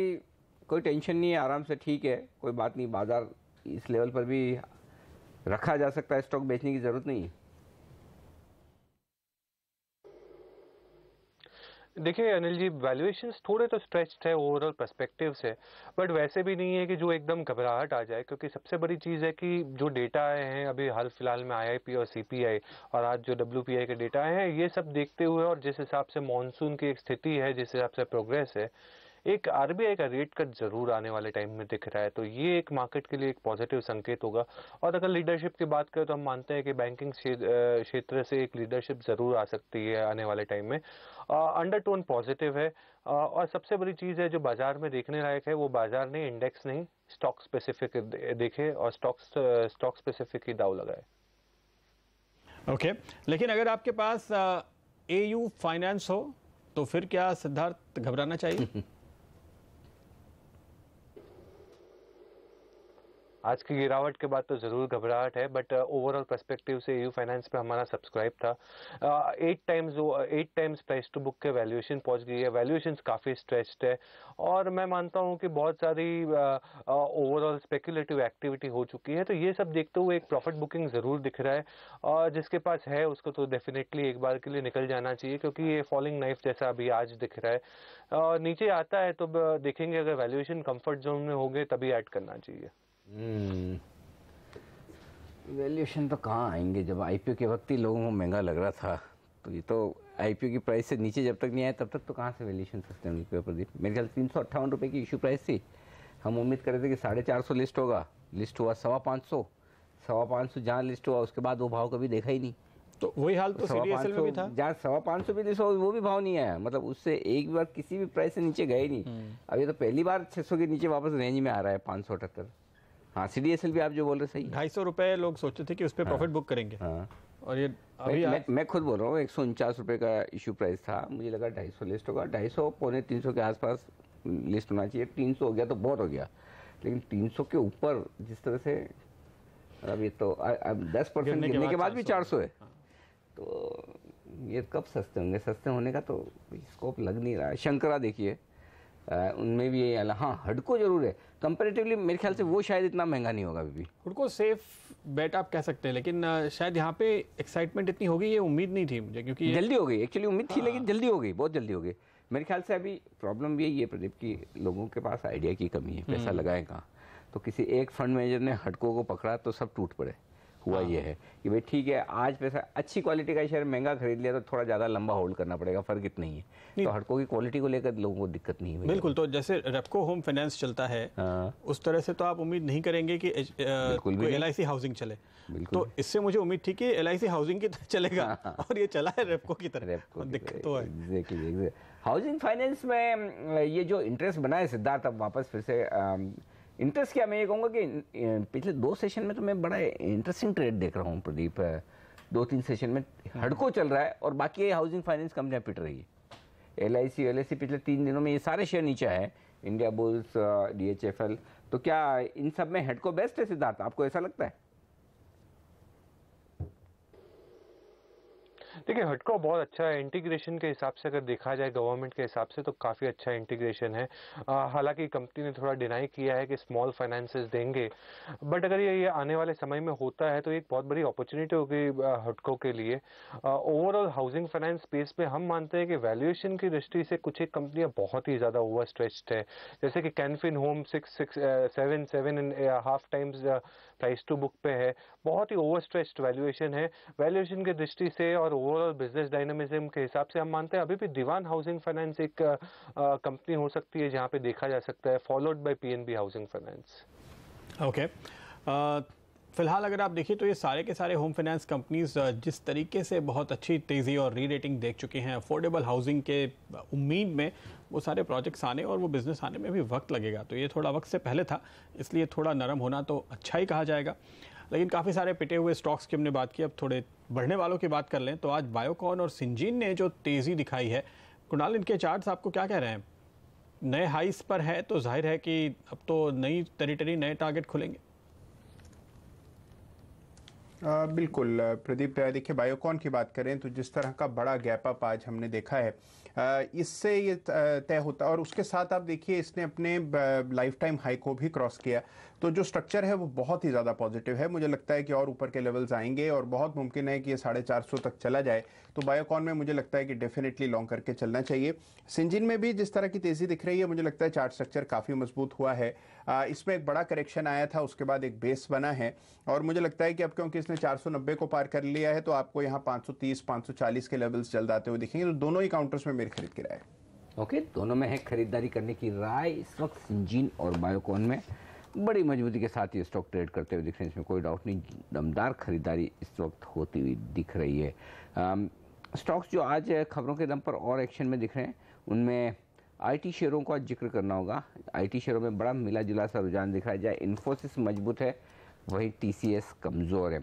कोई टेंशन नहीं है? आराम से ठीक है, कोई बात नहीं, बाजार इस लेवल पर भी रखा जा सकता है, स्टॉक बेचने की जरूरत नहीं है। देखिए अनिल जी, वैल्यूएशंस थोड़े तो स्ट्रेच्ड है ओवरऑल पर्सपेक्टिव से, बट वैसे भी नहीं है कि जो एकदम घबराहट आ जाए, क्योंकि सबसे बड़ी चीज़ है कि जो डेटा आए हैं अभी हाल फिलहाल में IIP और CPI और आज जो WPI के डेटा आए हैं, ये सब देखते हुए और जिस हिसाब से मॉनसून की एक स्थिति है, जिस हिसाब से प्रोग्रेस है, एक RBI का रेट कट जरूर आने वाले टाइम में दिख रहा है। तो ये एक मार्केट के लिए एक पॉजिटिव संकेत होगा। और अगर लीडरशिप की बात करें तो हम मानते हैं कि बैंकिंग क्षेत्र से एक लीडरशिप जरूर आ सकती है आने वाले टाइम में। अंडरटोन पॉजिटिव है। और सबसे बड़ी चीज़ है जो बाजार में देखने लायक है, वो बाजार ने इंडेक्स नहीं, स्टॉक स्पेसिफिक देखे और स्टॉक स्पेसिफिक ही दाव लगाए। ओके, लेकिन अगर आपके पास AU फाइनेंस हो तो फिर क्या सिद्धार्थ घबराना चाहिए? आज की गिरावट के बाद तो जरूर घबराहट है, बट ओवरऑल पर्सपेक्टिव से AU फाइनेंस पे हमारा सब्सक्राइब था। 8 टाइम्स प्राइस टू बुक के वैल्यूएशन पहुंच गई है। वैल्यूएशंस काफ़ी स्ट्रेच्ड है और मैं मानता हूं कि बहुत सारी ओवरऑल स्पेकुलेटिव एक्टिविटी हो चुकी है। तो ये सब देखते हुए एक प्रॉफिट बुकिंग ज़रूर दिख रहा है, और जिसके पास है उसको तो डेफिनेटली एक बार के लिए निकल जाना चाहिए, क्योंकि ये फॉलिंग नाइफ जैसा अभी आज दिख रहा है। नीचे आता है तो देखेंगे, अगर वैल्यूएशन कंफर्ट जोन में होंगे तभी ऐड करना चाहिए। वैल्यूएशन तो कहाँ आएंगे, जब IPO के वक्त ही लोगों को महंगा लग रहा था। तो ये तो IPO की प्राइस से नीचे जब तक नहीं आया तब तक तो कहाँ से वैल्यूएशन सस्ते होंगे प्रदीप? मेरे ख्याल 358 रुपये की इशू प्राइस थी। हम उम्मीद कर रहे थे कि 450 लिस्ट होगा, लिस्ट हुआ 525 जहाँ लिस्ट हुआ उसके बाद वो भाव कभी देखा ही नहीं। तो वही हाल तो CDSL में भी था, जहाँ 525 भी लिस्ट हो वो भी भाव नहीं आया, मतलब उससे एक बार किसी भी प्राइस से नीचे गए नहीं। अब ये तो पहली बार 600 के नीचे वापस रेंज में आ रहा है 578। हाँ, CDSL भी आप जो बोल रहे सही, 250 रुपए लोग सोचते थे कि उस पर प्रॉफिट बुक करेंगे। हाँ, और ये अभी मैं खुद बोल रहा हूँ 149 रुपये का इशू प्राइस था, मुझे लगा 250 लिस्ट होगा, 250 पौने 300 के आसपास लिस्ट होना चाहिए। 300 हो गया तो बहुत हो गया, लेकिन 300 के ऊपर जिस तरह से अब ये तो 10% गिरने के बाद भी 400 है, तो ये कब सस्ते होंगे? सस्ते होने का तो स्कोप लग नहीं रहा है। शंकरा देखिए, उनमें भी ये, हाँ हडको जरूर है कंपैरेटिवली, मेरे ख्याल से वो शायद इतना महंगा नहीं होगा अभी भी। हडको सेफ बेट आप कह सकते हैं, लेकिन शायद यहाँ पे एक्साइटमेंट इतनी होगी, ये उम्मीद नहीं थी मुझे, क्योंकि जल्दी हो गई। एक्चुअली उम्मीद थी लेकिन जल्दी हो गई, बहुत जल्दी हो गई। मेरे ख्याल से अभी प्रॉब्लम भी यही है प्रदीप की लोगों के पास आइडिया की कमी है, पैसा लगाए कहाँ। तो किसी एक फंड मैनेजर ने हडको को पकड़ा तो सब टूट पड़े, हुआ ये है कि भाई ठीक है, आज पैसा अच्छी क्वालिटी का शेयर महंगा खरीद लिया तो थोड़ा ज़्यादा लंबा होल्ड करना पड़ेगा, फर्क इतना ही है। तो हडको की क्वालिटी को लेकर लोगों को दिक्कत नहीं हुई। बिल्कुल, तो जैसे रेपको होम फाइनेंस चलता है उस तरह से तो आप उम्मीद नहीं करेंगे कि LIC हाउसिंग चले। तो इससे मुझे उम्मीद थी कि LIC हाउसिंग की तरह चलेगा और ये चला है रेपको की तरह। दिक्कत तो है हाउसिंग फाइनेंस में ये जो इंटरेस्ट बना है सिद्धार्थ, अब वापस फिर से इंटरेस्ट क्या, मैं ये कहूँगा कि पिछले 2 सेशन में तो मैं बड़ा इंटरेस्टिंग ट्रेड देख रहा हूँ प्रदीप। 2-3 सेशन में हडको चल रहा है और बाकी ये हाउसिंग फाइनेंस कंपनियां पिट रही है। LIC पिछले 3 दिनों में ये सारे शेयर नीचे है, इंडिया बुल्स, DHFL। तो क्या इन सब में हडको बेस्ट है सिद्धार्थ, आपको ऐसा लगता है? देखिए हडको बहुत अच्छा है इंटीग्रेशन के हिसाब से, अगर देखा जाए गवर्नमेंट के हिसाब से तो काफ़ी अच्छा इंटीग्रेशन है। हालांकि कंपनी ने थोड़ा डिनाई किया है कि स्मॉल फाइनेंसेस देंगे, बट अगर ये आने वाले समय में होता है तो एक बहुत बड़ी अपॉर्चुनिटी होगी हडको के लिए। ओवरऑल हाउसिंग फाइनेंस स्पेस में हम मानते हैं कि वैल्यूएशन की दृष्टि से कुछ एक कंपनियां बहुत ही ज़्यादा ओवर स्ट्रेच्ड है, जैसे कि Can Fin home 7.5 times price to book पे है, बहुत ही ओवर स्ट्रेच्ड वैल्यूएशन है। वैल्यूएशन की दृष्टि से और ओवरऑल बिजनेस डायनामिज्म के हिसाब से हम मानते हैं अभी भी दीवान हाउसिंग फाइनेंस एक कंपनी हो सकती है जहां पे देखा जा सकता है, followed by PNB housing finance. Okay, फिलहाल अगर आप देखिए तो ये सारे के सारे होम फाइनेंस कंपनीज जिस तरीके से बहुत अच्छी तेज़ी और री रेटिंग देख चुके हैं अफोर्डेबल हाउसिंग के उम्मीद में, वो सारे प्रोजेक्ट्स आने और वो बिज़नेस आने में भी वक्त लगेगा। तो ये थोड़ा वक्त से पहले था, इसलिए थोड़ा नरम होना तो अच्छा ही कहा जाएगा। लेकिन काफ़ी सारे पिटे हुए स्टॉक्स की हमने बात की, अब थोड़े बढ़ने वालों की बात कर लें। तो आज बायोकॉन और सिंजीन ने जो तेज़ी दिखाई है, कुणाल इनके चार्ट्स आपको क्या कह रहे हैं? नए हाइस पर है तो जाहिर है कि अब तो नई टेरिटरी, नए टारगेट खुलेंगे। बिल्कुल प्रदीप, देखिए बायोकॉन की बात करें तो जिस तरह का बड़ा गैप अप आज हमने देखा है, इससे ये तय होता, और उसके साथ आप देखिए इसने अपने लाइफ टाइम हाई को भी क्रॉस किया। तो जो स्ट्रक्चर है वो बहुत ही ज़्यादा पॉजिटिव है। मुझे लगता है कि और ऊपर के लेवल्स आएंगे और बहुत मुमकिन है कि ये 450 तक चला जाए। तो बायोकॉन में मुझे लगता है कि डेफिनेटली लॉन्ग करके चलना चाहिए। सिंजिन में भी जिस तरह की तेज़ी दिख रही है, मुझे लगता है चार्ट स्ट्रक्चर काफ़ी मजबूत हुआ है। इसमें एक बड़ा करेक्शन आया था, उसके बाद एक बेस बना है और मुझे लगता है कि अब क्योंकि इसने 490 को पार कर लिया है तो आपको यहाँ 530-540 के लेवल्स जल्द आते हुए दिखेंगे। तो दोनों ही काउंटर्स में मेरी खरीद की राय है। ओके, दोनों में है खरीदारी करने की राय इस वक्त। सिंजीन और बायोकॉन में बड़ी मजबूती के साथ ये स्टॉक ट्रेड करते हुए दिख रहे हैं, इसमें कोई डाउट नहीं। दमदार खरीदारी इस वक्त होती हुई दिख रही है। स्टॉक्स जो आज खबरों के दम पर और एक्शन में दिख रहे हैं, उनमें IT शेयरों का जिक्र करना होगा। IT शेयरों में बड़ा मिला जुला सा रुझान दिख रहा है, जहाँ इन्फोसिस मजबूत है वही TCS कमज़ोर है।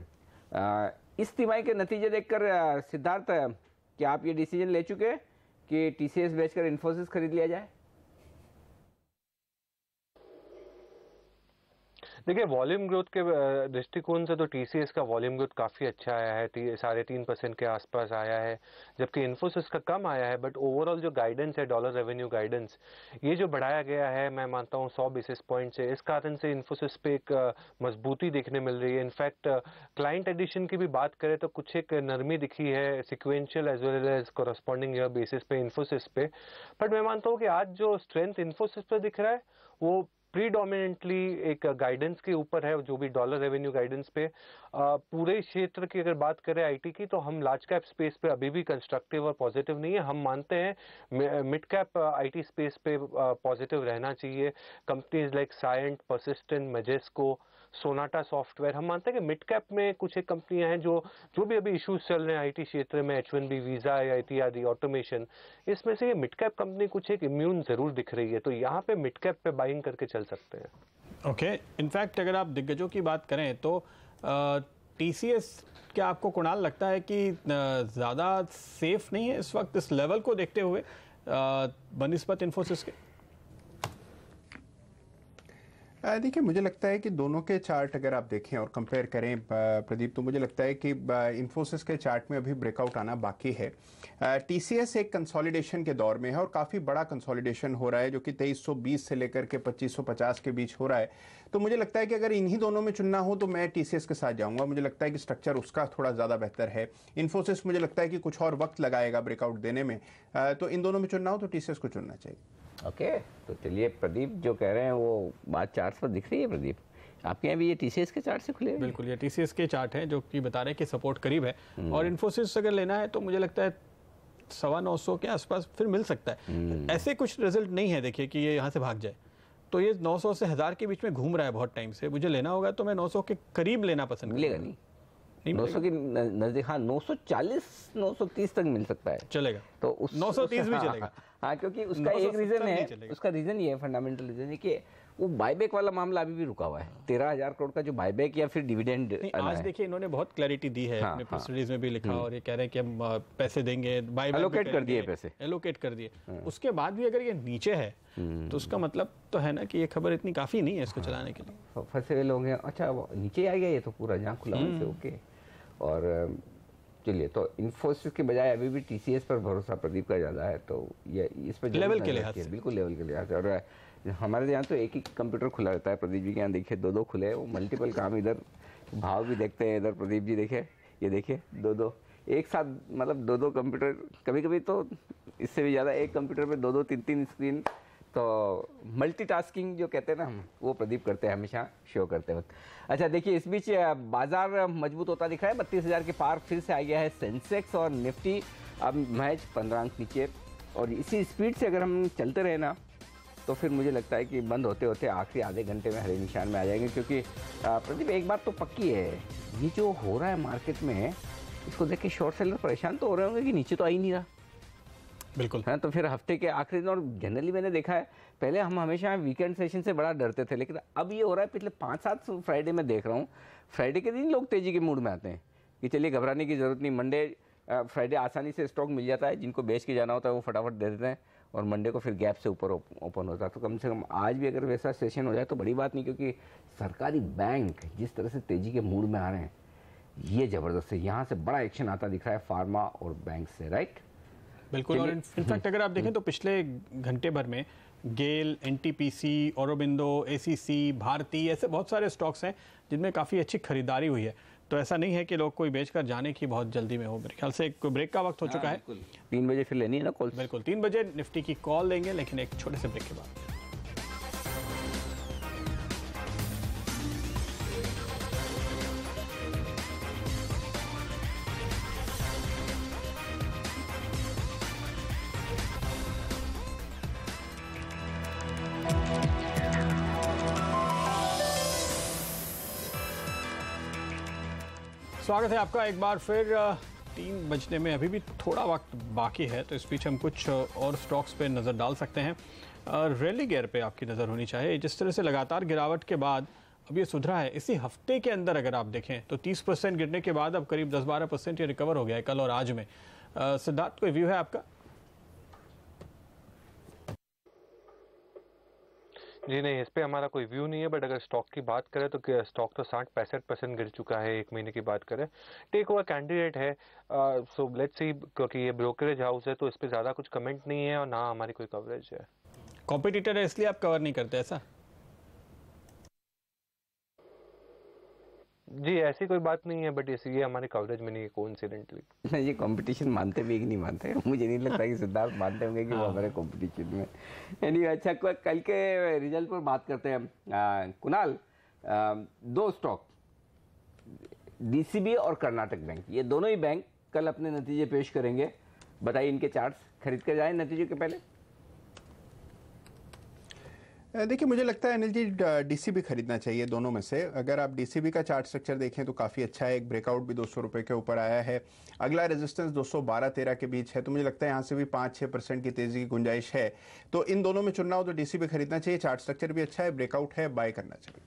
इस तिमाही के नतीजे देखकर सिद्धार्थ, क्या आप ये डिसीजन ले चुके हैं कि TCS बेचकर इन्फोसिस खरीद लिया जाए? देखिए वॉल्यूम ग्रोथ के दृष्टिकोण से तो TCS का वॉल्यूम ग्रोथ काफ़ी अच्छा आया है, 3.5% के आसपास आया है, जबकि इन्फोसिस का कम आया है। बट ओवरऑल जो गाइडेंस है, डॉलर रेवेन्यू गाइडेंस, ये जो बढ़ाया गया है, मैं मानता हूँ 100 बेसिस पॉइंट से, इस कारण से इन्फोसिस पे एक मजबूती देखने मिल रही है। इनफैक्ट क्लाइंट एडिशन की भी बात करें तो कुछ एक नरमी दिखी है sequential as well as corresponding year basis पे इन्फोसिस पे। बट मैं मानता हूँ कि आज जो स्ट्रेंथ इन्फोसिस पे दिख रहा है वो प्रीडोमिनेंटली एक गाइडेंस के ऊपर है, जो भी डॉलर रेवेन्यू गाइडेंस पे। पूरे क्षेत्र की अगर बात करें IT की, तो हम लार्ज कैप स्पेस पे अभी भी कंस्ट्रक्टिव और पॉजिटिव नहीं है। हम मानते हैं मिड कैप IT स्पेस पे पॉजिटिव रहना चाहिए। Companies like Cyient, Persistent, Majesco, Sonata software, हम मानते हैं कि मिड कैप में कुछ एक कंपनियां हैं जो भी अभी इश्यूज चल रहे हैं IT क्षेत्र में, H1B वीजा या इत्यादि ऑटोमेशन, इसमें से ये मिड कैप कंपनी कुछ एक इम्यून जरूर दिख रही है। तो यहाँ पे मिड कैप पे बाइंग करके चल सकते हैं। ओके, इनफैक्ट अगर आप दिग्गजों की बात करें तो TCS, क्या आपको कुणाल लगता है कि ज़्यादा सेफ नहीं है इस वक्त इस लेवल को देखते हुए बनिस्बत इन्फोसिस के? देखिए मुझे लगता है कि दोनों के चार्ट अगर आप देखें और कंपेयर करें प्रदीप, तो मुझे लगता है कि इन्फोसिस के चार्ट में अभी ब्रेकआउट आना बाकी है। TCS एक कंसोलिडेशन के दौर में है और काफ़ी बड़ा कंसोलिडेशन हो रहा है, जो कि 2320 से लेकर के 2550 के बीच हो रहा है। तो मुझे लगता है कि अगर इन्हीं दोनों में चुनना हो तो मैं TCS के साथ जाऊंगा। मुझे लगता है कि स्ट्रक्चर उसका थोड़ा ज़्यादा बेहतर है। इन्फोसिस मुझे लगता है कि कुछ और वक्त लगाएगा ब्रेकआउट देने में। तो इन दोनों में चुनना हो तो TCS को चुनना चाहिए। ओके, तो चलिए प्रदीप जो कह रहे हैं वो बात चार्ट्स पर दिख रही है प्रदीप आपके यहाँ भी ये टीसीएस के चार्ट से खुले हैं? बिल्कुल, ये टीसीएस के चार्ट हैं जो कि बता रहे हैं कि सपोर्ट करीब है, और इन्फोसिस अगर लेना है तो मुझे लगता है 925 के आसपास फिर मिल सकता है। ऐसे कुछ रिजल्ट नहीं है देखिए कि ये यहाँ से भाग जाए, तो ये 900 से 1000 के बीच में घूम रहा है बहुत टाइम से। मुझे लेना होगा तो मैं 900 के करीब लेना पसंद मिलेगा नहीं 900 की नजदीक, हाँ 940 930 तक मिल सकता है, चलेगा तो उस 930 भी चलेगा। हाँ, क्योंकि उसका एक रीजन है, उसका रीजन ये है, फंडामेंटल रीजन है कि वो बायबैक वाला मामला अभी भी रुका हुआ है। 13,000 करोड़ का जो बायबैक या फिर डिविडेंड आज देखिए इन्होंने बहुत क्लैरिटी दी है, अपने प्रेस रिलीज में भी लिखा, और ये कह रहे हैं कि हम पैसे देंगे, बायबैक एलोकेट कर दिए, पैसे एलोकेट कर दिए, उसके बाद भी अगर ये नीचे है तो उसका मतलब तो है ना कि ये खबर इतनी काफी नहीं है इसको चलाने के लिए। फंसे हुए लोग हैं, अच्छा वो नीचे आ गया ये तो पूरा जहाँ खुला से, ओके। और चलिए, तो इन्फोसिस के बजाय अभी भी टीसीएस पर भरोसा प्रदीप का ज्यादा है, तो ये इस पर लेवल के लिहाज से, बिल्कुल लेवल के लिहाज से। और हमारे यहाँ तो एक ही कंप्यूटर खुला रहता है, प्रदीप जी के यहाँ देखिए 2-2 खुले, वो मल्टीपल काम, इधर भाव भी देखते हैं, इधर प्रदीप जी देखे, ये देखिए 2-2 एक साथ, मतलब 2-2 कंप्यूटर, कभी कभी तो इससे भी ज़्यादा, एक कंप्यूटर पे 2-2 3-3 स्क्रीन, तो मल्टीटास्किंग जो कहते हैं ना हम, वो प्रदीप करते हैं हमेशा शो करते वक्त। अच्छा देखिए, इस बीच बाजार मजबूत होता दिख रहा है, 32,000 के पार फिर से आ गया है सेंसेक्स, और निफ्टी अब महज 15 अंक नीचे। और इसी स्पीड से अगर हम चलते रहे ना, तो फिर मुझे लगता है कि बंद होते होते आखिरी आधे घंटे में हरे निशान में आ जाएंगे। क्योंकि प्रदीप एक बात तो पक्की है, ये जो हो रहा है मार्केट में, इसको देख के शॉर्ट सेलर परेशान तो हो रहे होंगे कि नीचे तो आ ही नहीं रहा। बिल्कुल है, तो फिर हफ्ते के आखिरी दिन, और जनरली मैंने देखा है, पहले हम हमेशा वीकेंड सेशन से बड़ा डरते थे, लेकिन अब ये हो रहा है, पिछले 5-7 फ्राइडे में देख रहा हूँ, फ्राइडे के दिन लोग तेजी के मूड में आते हैं कि चलिए घबराने की जरूरत नहीं, मंडे फ्राइडे आसानी से स्टॉक मिल जाता है, जिनको बेच के जाना होता है वो फटाफट दे देते हैं, और मंडे को फिर गैप से ऊपर ओपन होता है। तो कम से कम आज भी अगर वैसा सेशन हो जाए तो बड़ी बात नहीं, क्योंकि सरकारी बैंक जिस तरह से तेजी के मूड में आ रहे हैं, ये जबरदस्त है। यहाँ से बड़ा एक्शन आता दिख रहा है फार्मा और बैंक से, राइट? बिल्कुल। और इनफैक्ट अगर आप देखें तो पिछले घंटे भर में गेल, एनटीपीसी, औरोबिंदो, एसीसी, भारती, ऐसे बहुत सारे स्टॉक्स हैं जिनमें काफ़ी अच्छी खरीदारी हुई है। तो ऐसा नहीं है कि लोग कोई बेचकर जाने की बहुत जल्दी में हो। मेरे ख्याल से एक ब्रेक का वक्त हो चुका है, 3 बजे फिर लेनी है ना कॉल। बिल्कुल 3 बजे निफ्टी की कॉल लेंगे, लेकिन एक छोटे से ब्रेक के बाद। स्वागत है आपका एक बार फिर। 3 बजने में अभी भी थोड़ा वक्त बाकी है, तो इस बीच हम कुछ और स्टॉक्स पे नज़र डाल सकते हैं। रैली गियर पे आपकी नज़र होनी चाहिए। जिस तरह से लगातार गिरावट के बाद अब ये सुधरा है, इसी हफ्ते के अंदर अगर आप देखें तो 30% गिरने के बाद अब करीब 10-12% ये रिकवर हो गया है कल और आज में। सिद्धार्थ, कोई व्यू है आपका? जी नहीं, इस पे हमारा कोई व्यू नहीं है, बट अगर स्टॉक की बात करें तो स्टॉक तो 60-65% गिर चुका है एक महीने की बात करें। टेक ओवर कैंडिडेट है, सो लेट्स सी, क्योंकि ये ब्रोकरेज हाउस है तो इस पे ज़्यादा कुछ कमेंट नहीं है और ना हमारी कोई कवरेज है। कॉम्पिटिटर है इसलिए आप कवर नहीं करते ऐसा? जी ऐसी कोई बात नहीं है, बट ये हमारे कवरेज में नहीं है कोइंसिडेंटली। ये कंपटीशन मानते भी कि नहीं मानते, मुझे नहीं लगता कि सिद्धार्थ मानते होंगे कि वो हमारे कंपटीशन में। यानी अच्छा, कल के रिजल्ट पर बात करते हैं। कुणाल, 2 स्टॉक, डीसीबी और कर्नाटक बैंक, ये दोनों ही बैंक कल अपने नतीजे पेश करेंगे। बताइए इनके चार्ट्स, खरीद कर जाए नतीजे के पहले? देखिए, मुझे लगता है अनिल जी डीसीबी खरीदना चाहिए दोनों में से। अगर आप डीसीबी का चार्ट स्ट्रक्चर देखें तो काफ़ी अच्छा है, एक ब्रेकआउट भी 200 रुपये के ऊपर आया है, अगला रेजिस्टेंस 212-13 के बीच है, तो मुझे लगता है यहाँ से भी 5-6% की तेजी की गुंजाइश है। तो इन दोनों में चुनना हो तो डीसीबी खरीदना चाहिए, चार्ट स्ट्रक्चर भी अच्छा है, ब्रेकआउट है, बाय करना चाहिए।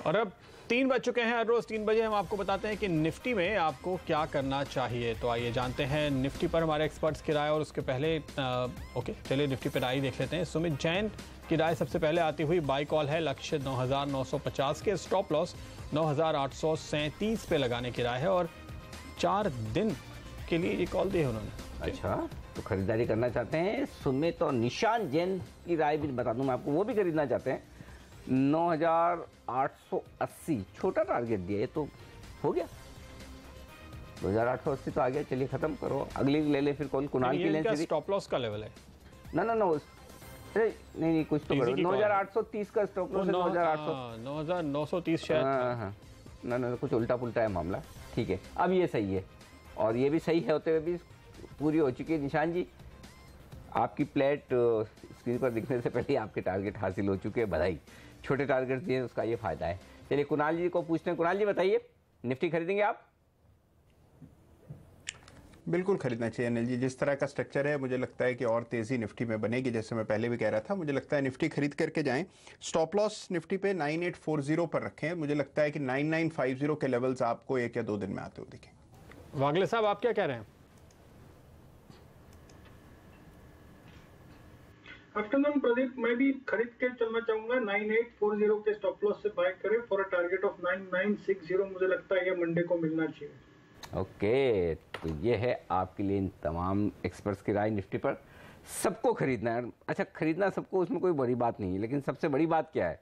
और अब 3 बज चुके हैं। हर रोज 3 बजे हम आपको बताते हैं कि निफ्टी में आपको क्या करना चाहिए। तो आइए जानते हैं निफ्टी पर हमारे एक्सपर्ट्स की राय। और उसके पहले चलिए निफ्टी पर राय देख लेते हैं। सुमित जैन की राय सबसे पहले आती हुई, बाई कॉल है, लक्ष्य 9,950 के, स्टॉप लॉस 9,837 पे लगाने की राय है, और 4 दिन के लिए ये कॉल दी है उन्होंने। अच्छा, तो खरीदारी करना चाहते हैं सुमित। और निशान जैन की राय भी बता दूं मैं आपको, वो भी खरीदना चाहते हैं। 9,880 छोटा टारगेट दिया, ये तो हो गया, 2,880 तो आ गया, चलिए खत्म करो, अगली ले ले फिर कॉल। कुणाल की लें, स्टॉप लॉस का लेवल है ना अरे नहीं कुछ तो 9,830 का स्टॉप लॉस है, 9,930 शायद। हाँ ना कुछ उल्टा पुल्टा है मामला। ठीक है, अब ये सही है और ये भी सही है होते हुए भी पूरी हो चुकी है। निशान जी, आपकी प्लेट स्क्रीन पर दिखने से पहले आपके टारगेट हासिल हो चुके हैं, बधाई। छोटे टारगेट दिए उसका ये फायदा है। चलिए कुणाल जी को पूछते हैं। कुणाल जी बताइए, निफ्टी खरीदेंगे आप? बिल्कुल खरीदना चाहिए अनिल जी। जिस तरह का स्ट्रक्चर है मुझे लगता है कि और तेजी निफ्टी में बनेगी। जैसे मैं पहले भी कह रहा था, मुझे लगता है निफ्टी खरीद करके जाएं। स्टॉप लॉस निफ्टी पे 9840 पर रखें। मुझे लगता है कि 9950 के लेवल्स आपको 1 या 2 दिन में आते हुए दिखें। वागले साहब, आप क्या कह रहे हैं? आफ्टरनून प्रदीप, मैं भी खरीद के चलना चाहूंगा। 9840 के स्टॉप लॉस से बाय करें फॉर अ टारगेट ऑफ 9960। मुझे लगता है ये मंडे को मिलना चाहिए। ओके, तो ये है आपके लिए इन तमाम एक्सपर्ट्स की राय निफ्टी पर। सबको खरीदना है। अच्छा, खरीदना सबको, उसमें कोई बड़ी बात नहीं है, लेकिन सबसे बड़ी बात क्या है,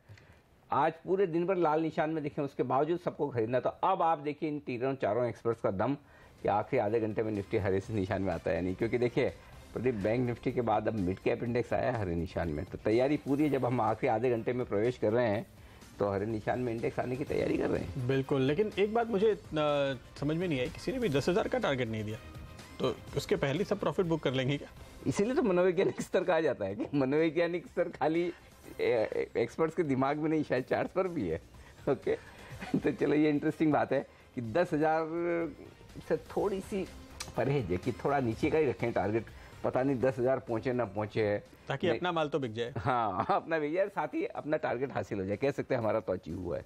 आज पूरे दिन भर लाल निशान में दिखे, उसके बावजूद सबको खरीदना। तो अब आप देखिए इन तीनों चारों एक्सपर्ट्स का दम कि आखिरी आधे घंटे में निफ्टी हरे से निशान में आता है नहीं। क्योंकि देखिए प्रदीप, बैंक निफ्टी के बाद अब मिड कैप इंडेक्स आया है हरे निशान में, तो तैयारी पूरी है। जब हम आखिरी आधे घंटे में प्रवेश कर रहे हैं तो हरे निशान में इंडेक्स आने की तैयारी कर रहे हैं। बिल्कुल, लेकिन एक बात मुझे समझ में नहीं आई, किसी ने भी 10,000 का टारगेट नहीं दिया, तो उसके पहले सब प्रॉफिट बुक कर लेंगे क्या? इसीलिए तो मनोवैज्ञानिक स्तर कहा जाता है कि मनोवैज्ञानिक स्तर खाली एक्सपर्ट्स के दिमाग में नहीं, शायद चार्ट्स पर भी है। ओके, तो चलो ये इंटरेस्टिंग बात है कि 10,000 से थोड़ी सी परहेज है कि थोड़ा नीचे का ही रखें टारगेट। पता नहीं 10,000 पहुंचे ना पहुंचे, ताकि अपना माल तो बिक जाए। हाँ, अपना बिक जाए, साथ ही अपना टारगेट हासिल हो जाए। कह सकते हैं हमारा तो अचीव हुआ है।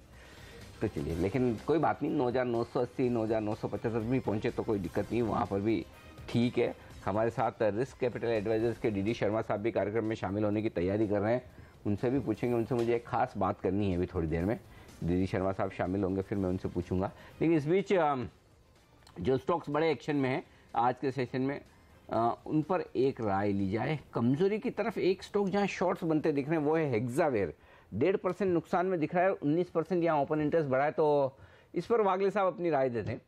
तो चलिए, लेकिन कोई बात नहीं, 9,980 9,975 भी पहुंचे तो कोई दिक्कत नहीं, वहाँ पर भी ठीक है। हमारे साथ रिस्क कैपिटल एडवाइजर्स के डीडी शर्मा साहब भी कार्यक्रम में शामिल होने की तैयारी कर रहे हैं, उनसे भी पूछेंगे। उनसे मुझे एक खास बात करनी है अभी थोड़ी देर में। डीडी शर्मा साहब शामिल होंगे, फिर मैं उनसे पूछूंगा। लेकिन इस बीच जो स्टॉक्स बड़े एक्शन में हैं आज के सेशन में, उन पर एक राय ली जाए। कमजोरी की तरफ एक स्टॉक जहां शॉर्ट्स बनते दिख रहे हैं वो है हेक्सावेयर। 1.5% नुकसान में दिख रहा है, 19% यहाँ ओपन इंटरेस्ट बढ़ा है। तो इस पर वागले साहब अपनी राय देते हैं।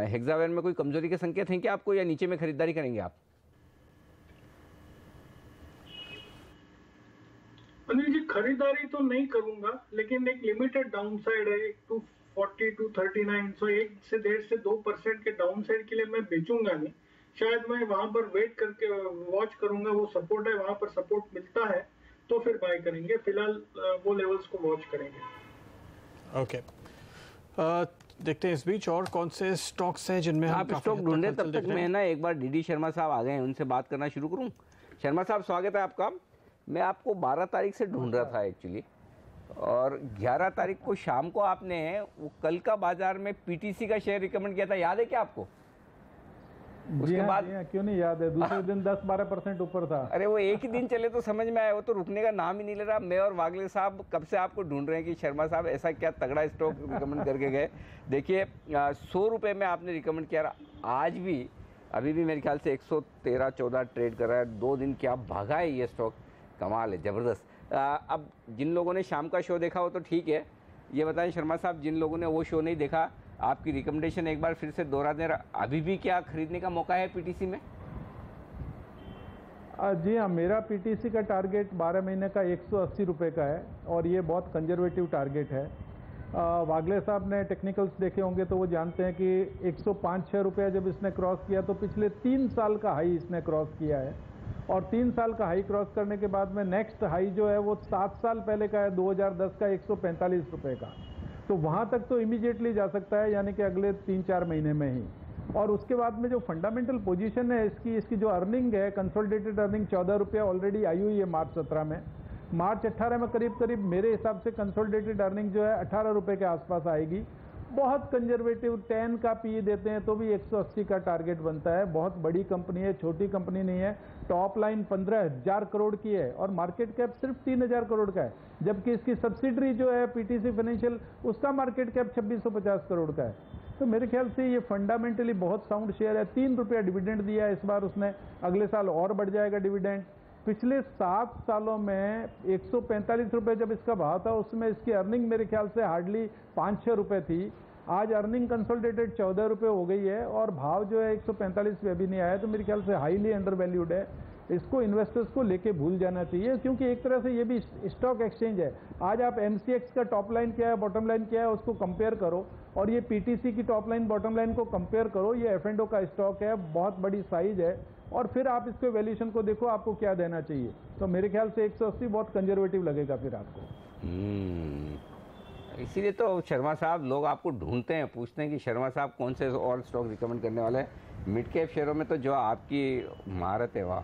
हेक्सावेयर में कोई कमजोरी के संकेत हैं क्या आपको, या नीचे में खरीदारी करेंगे आप? अनिल जी, खरीदारी तो नहीं करूंगा, लेकिन एक लिमिटेड डाउनसाइड है 240 239, सो 1 से 1.5 से 2% के डाउनसाइड के लिए मैं बेचूंगा नहीं। शायद मैं वहां पर वेट करके वॉच करूंगा, वो सपोर्ट है, वहां पर सपोर्ट मिलता है तो फिर बाय करेंगे। फिलहाल वो लेवल्स को वॉच करेंगे। ओके, देखते हैं इस बीच और कौन से स्टॉक्स हैं जिनमें आप स्टॉक ढूंढे। तब तक मैं ना एक बार डीडी शर्मा साहब आ गए हैं, उनसे बात करना शुरू करूं। शर्मा साहब, स्वागत है आपका। मैं आपको 12 तारीख से ढूंढ रहा था एक्चुअली, और 11 तारीख को शाम को आपने वो कल का बाजार में पीटीसी का शेयर रिकमेंड किया था, याद है क्या आपको? उसके बाद क्यों नहीं याद है, दूसरे दिन 10-12% ऊपर था। अरे वो एक ही दिन चले तो समझ में आया, वो तो रुकने का नाम ही नहीं ले रहा। मैं और वागले साहब कब से आपको ढूंढ रहे हैं कि शर्मा साहब ऐसा क्या तगड़ा स्टॉक रिकमेंड करके गए। देखिए 100 रुपये में आपने रिकमेंड किया, आज भी अभी भी मेरे ख्याल से 113-14 ट्रेड कर रहा है। 2 दिन क्या भागा है ये स्टॉक, कमाल है, ज़बरदस्त। अब जिन लोगों ने शाम का शो देखा हो तो ठीक है, ये बताएं शर्मा साहब, जिन लोगों ने वो शो नहीं देखा, आपकी रिकमेंडेशन एक बार फिर से दोहरा दें। अभी भी क्या खरीदने का मौका है पीटीसी में? जी हाँ, मेरा पीटीसी का टारगेट 12 महीने का 180 रुपये का है, और ये बहुत कंजर्वेटिव टारगेट है। वागले साहब ने टेक्निकल्स देखे होंगे तो वो जानते हैं कि 105-6 रुपये जब इसने क्रॉस किया तो पिछले 3 साल का हाई इसने क्रॉस किया है, और 3 साल का हाई क्रॉस करने के बाद में नेक्स्ट हाई जो है वो 7 साल पहले का है, 2010 का 145 रुपये का। तो वहाँ तक तो इमीडिएटली जा सकता है, यानी कि अगले 3-4 महीने में ही। और उसके बाद में जो फंडामेंटल पोजीशन है इसकी जो अर्निंग है, कंसोलिडेटेड अर्निंग 14 रुपये ऑलरेडी आई हुई है मार्च 17 में। मार्च 18 में करीब मेरे हिसाब से कंसोलिडेटेड अर्निंग जो है 18 रुपये के आसपास आएगी। बहुत कंजर्वेटिव 10 का पी देते हैं तो भी 180 का टारगेट बनता है। बहुत बड़ी कंपनी है, छोटी कंपनी नहीं है। टॉप लाइन 15,000 करोड़ की है और मार्केट कैप सिर्फ 3,000 करोड़ का है, जबकि इसकी सब्सिडरी जो है पीटीसी फाइनेंशियल, उसका मार्केट कैप 2650 करोड़ का है। तो मेरे ख्याल से ये फंडामेंटली बहुत साउंड शेयर है। 3 रुपया डिविडेंड दिया है इस बार उसने, अगले साल और बढ़ जाएगा डिविडेंड। पिछले 7 सालों में 145 रुपये जब इसका भाव था, उसमें इसकी अर्निंग मेरे ख्याल से हार्डली 5-6 रुपये थी। आज अर्निंग कंसोलिडेटेड 14 रुपये हो गई है और भाव जो है 145 पे भी नहीं आया, तो मेरे ख्याल से हाईली अंडर वैल्यूड है। इसको इन्वेस्टर्स को लेके भूल जाना चाहिए, क्योंकि एक तरह से ये भी स्टॉक एक्सचेंज है। आज आप MCX का टॉप लाइन क्या है, बॉटम लाइन क्या है, उसको कंपेयर करो, और ये PTC की टॉप लाइन बॉटम लाइन को कंपेयर करो। ये F&O का स्टॉक है, बहुत बड़ी साइज है, और फिर आप इसके वैल्यूएशन को देखो आपको क्या देना चाहिए। तो मेरे ख्याल से 180 बहुत कंजर्वेटिव लगेगा फिर आपको। इसीलिए तो शर्मा साहब लोग आपको ढूंढते हैं, पूछते हैं कि शर्मा साहब कौन से और स्टॉक रिकमेंड करने वाले हैं। मिड कैप शेयरों में तो जो आपकी महारत है, वाह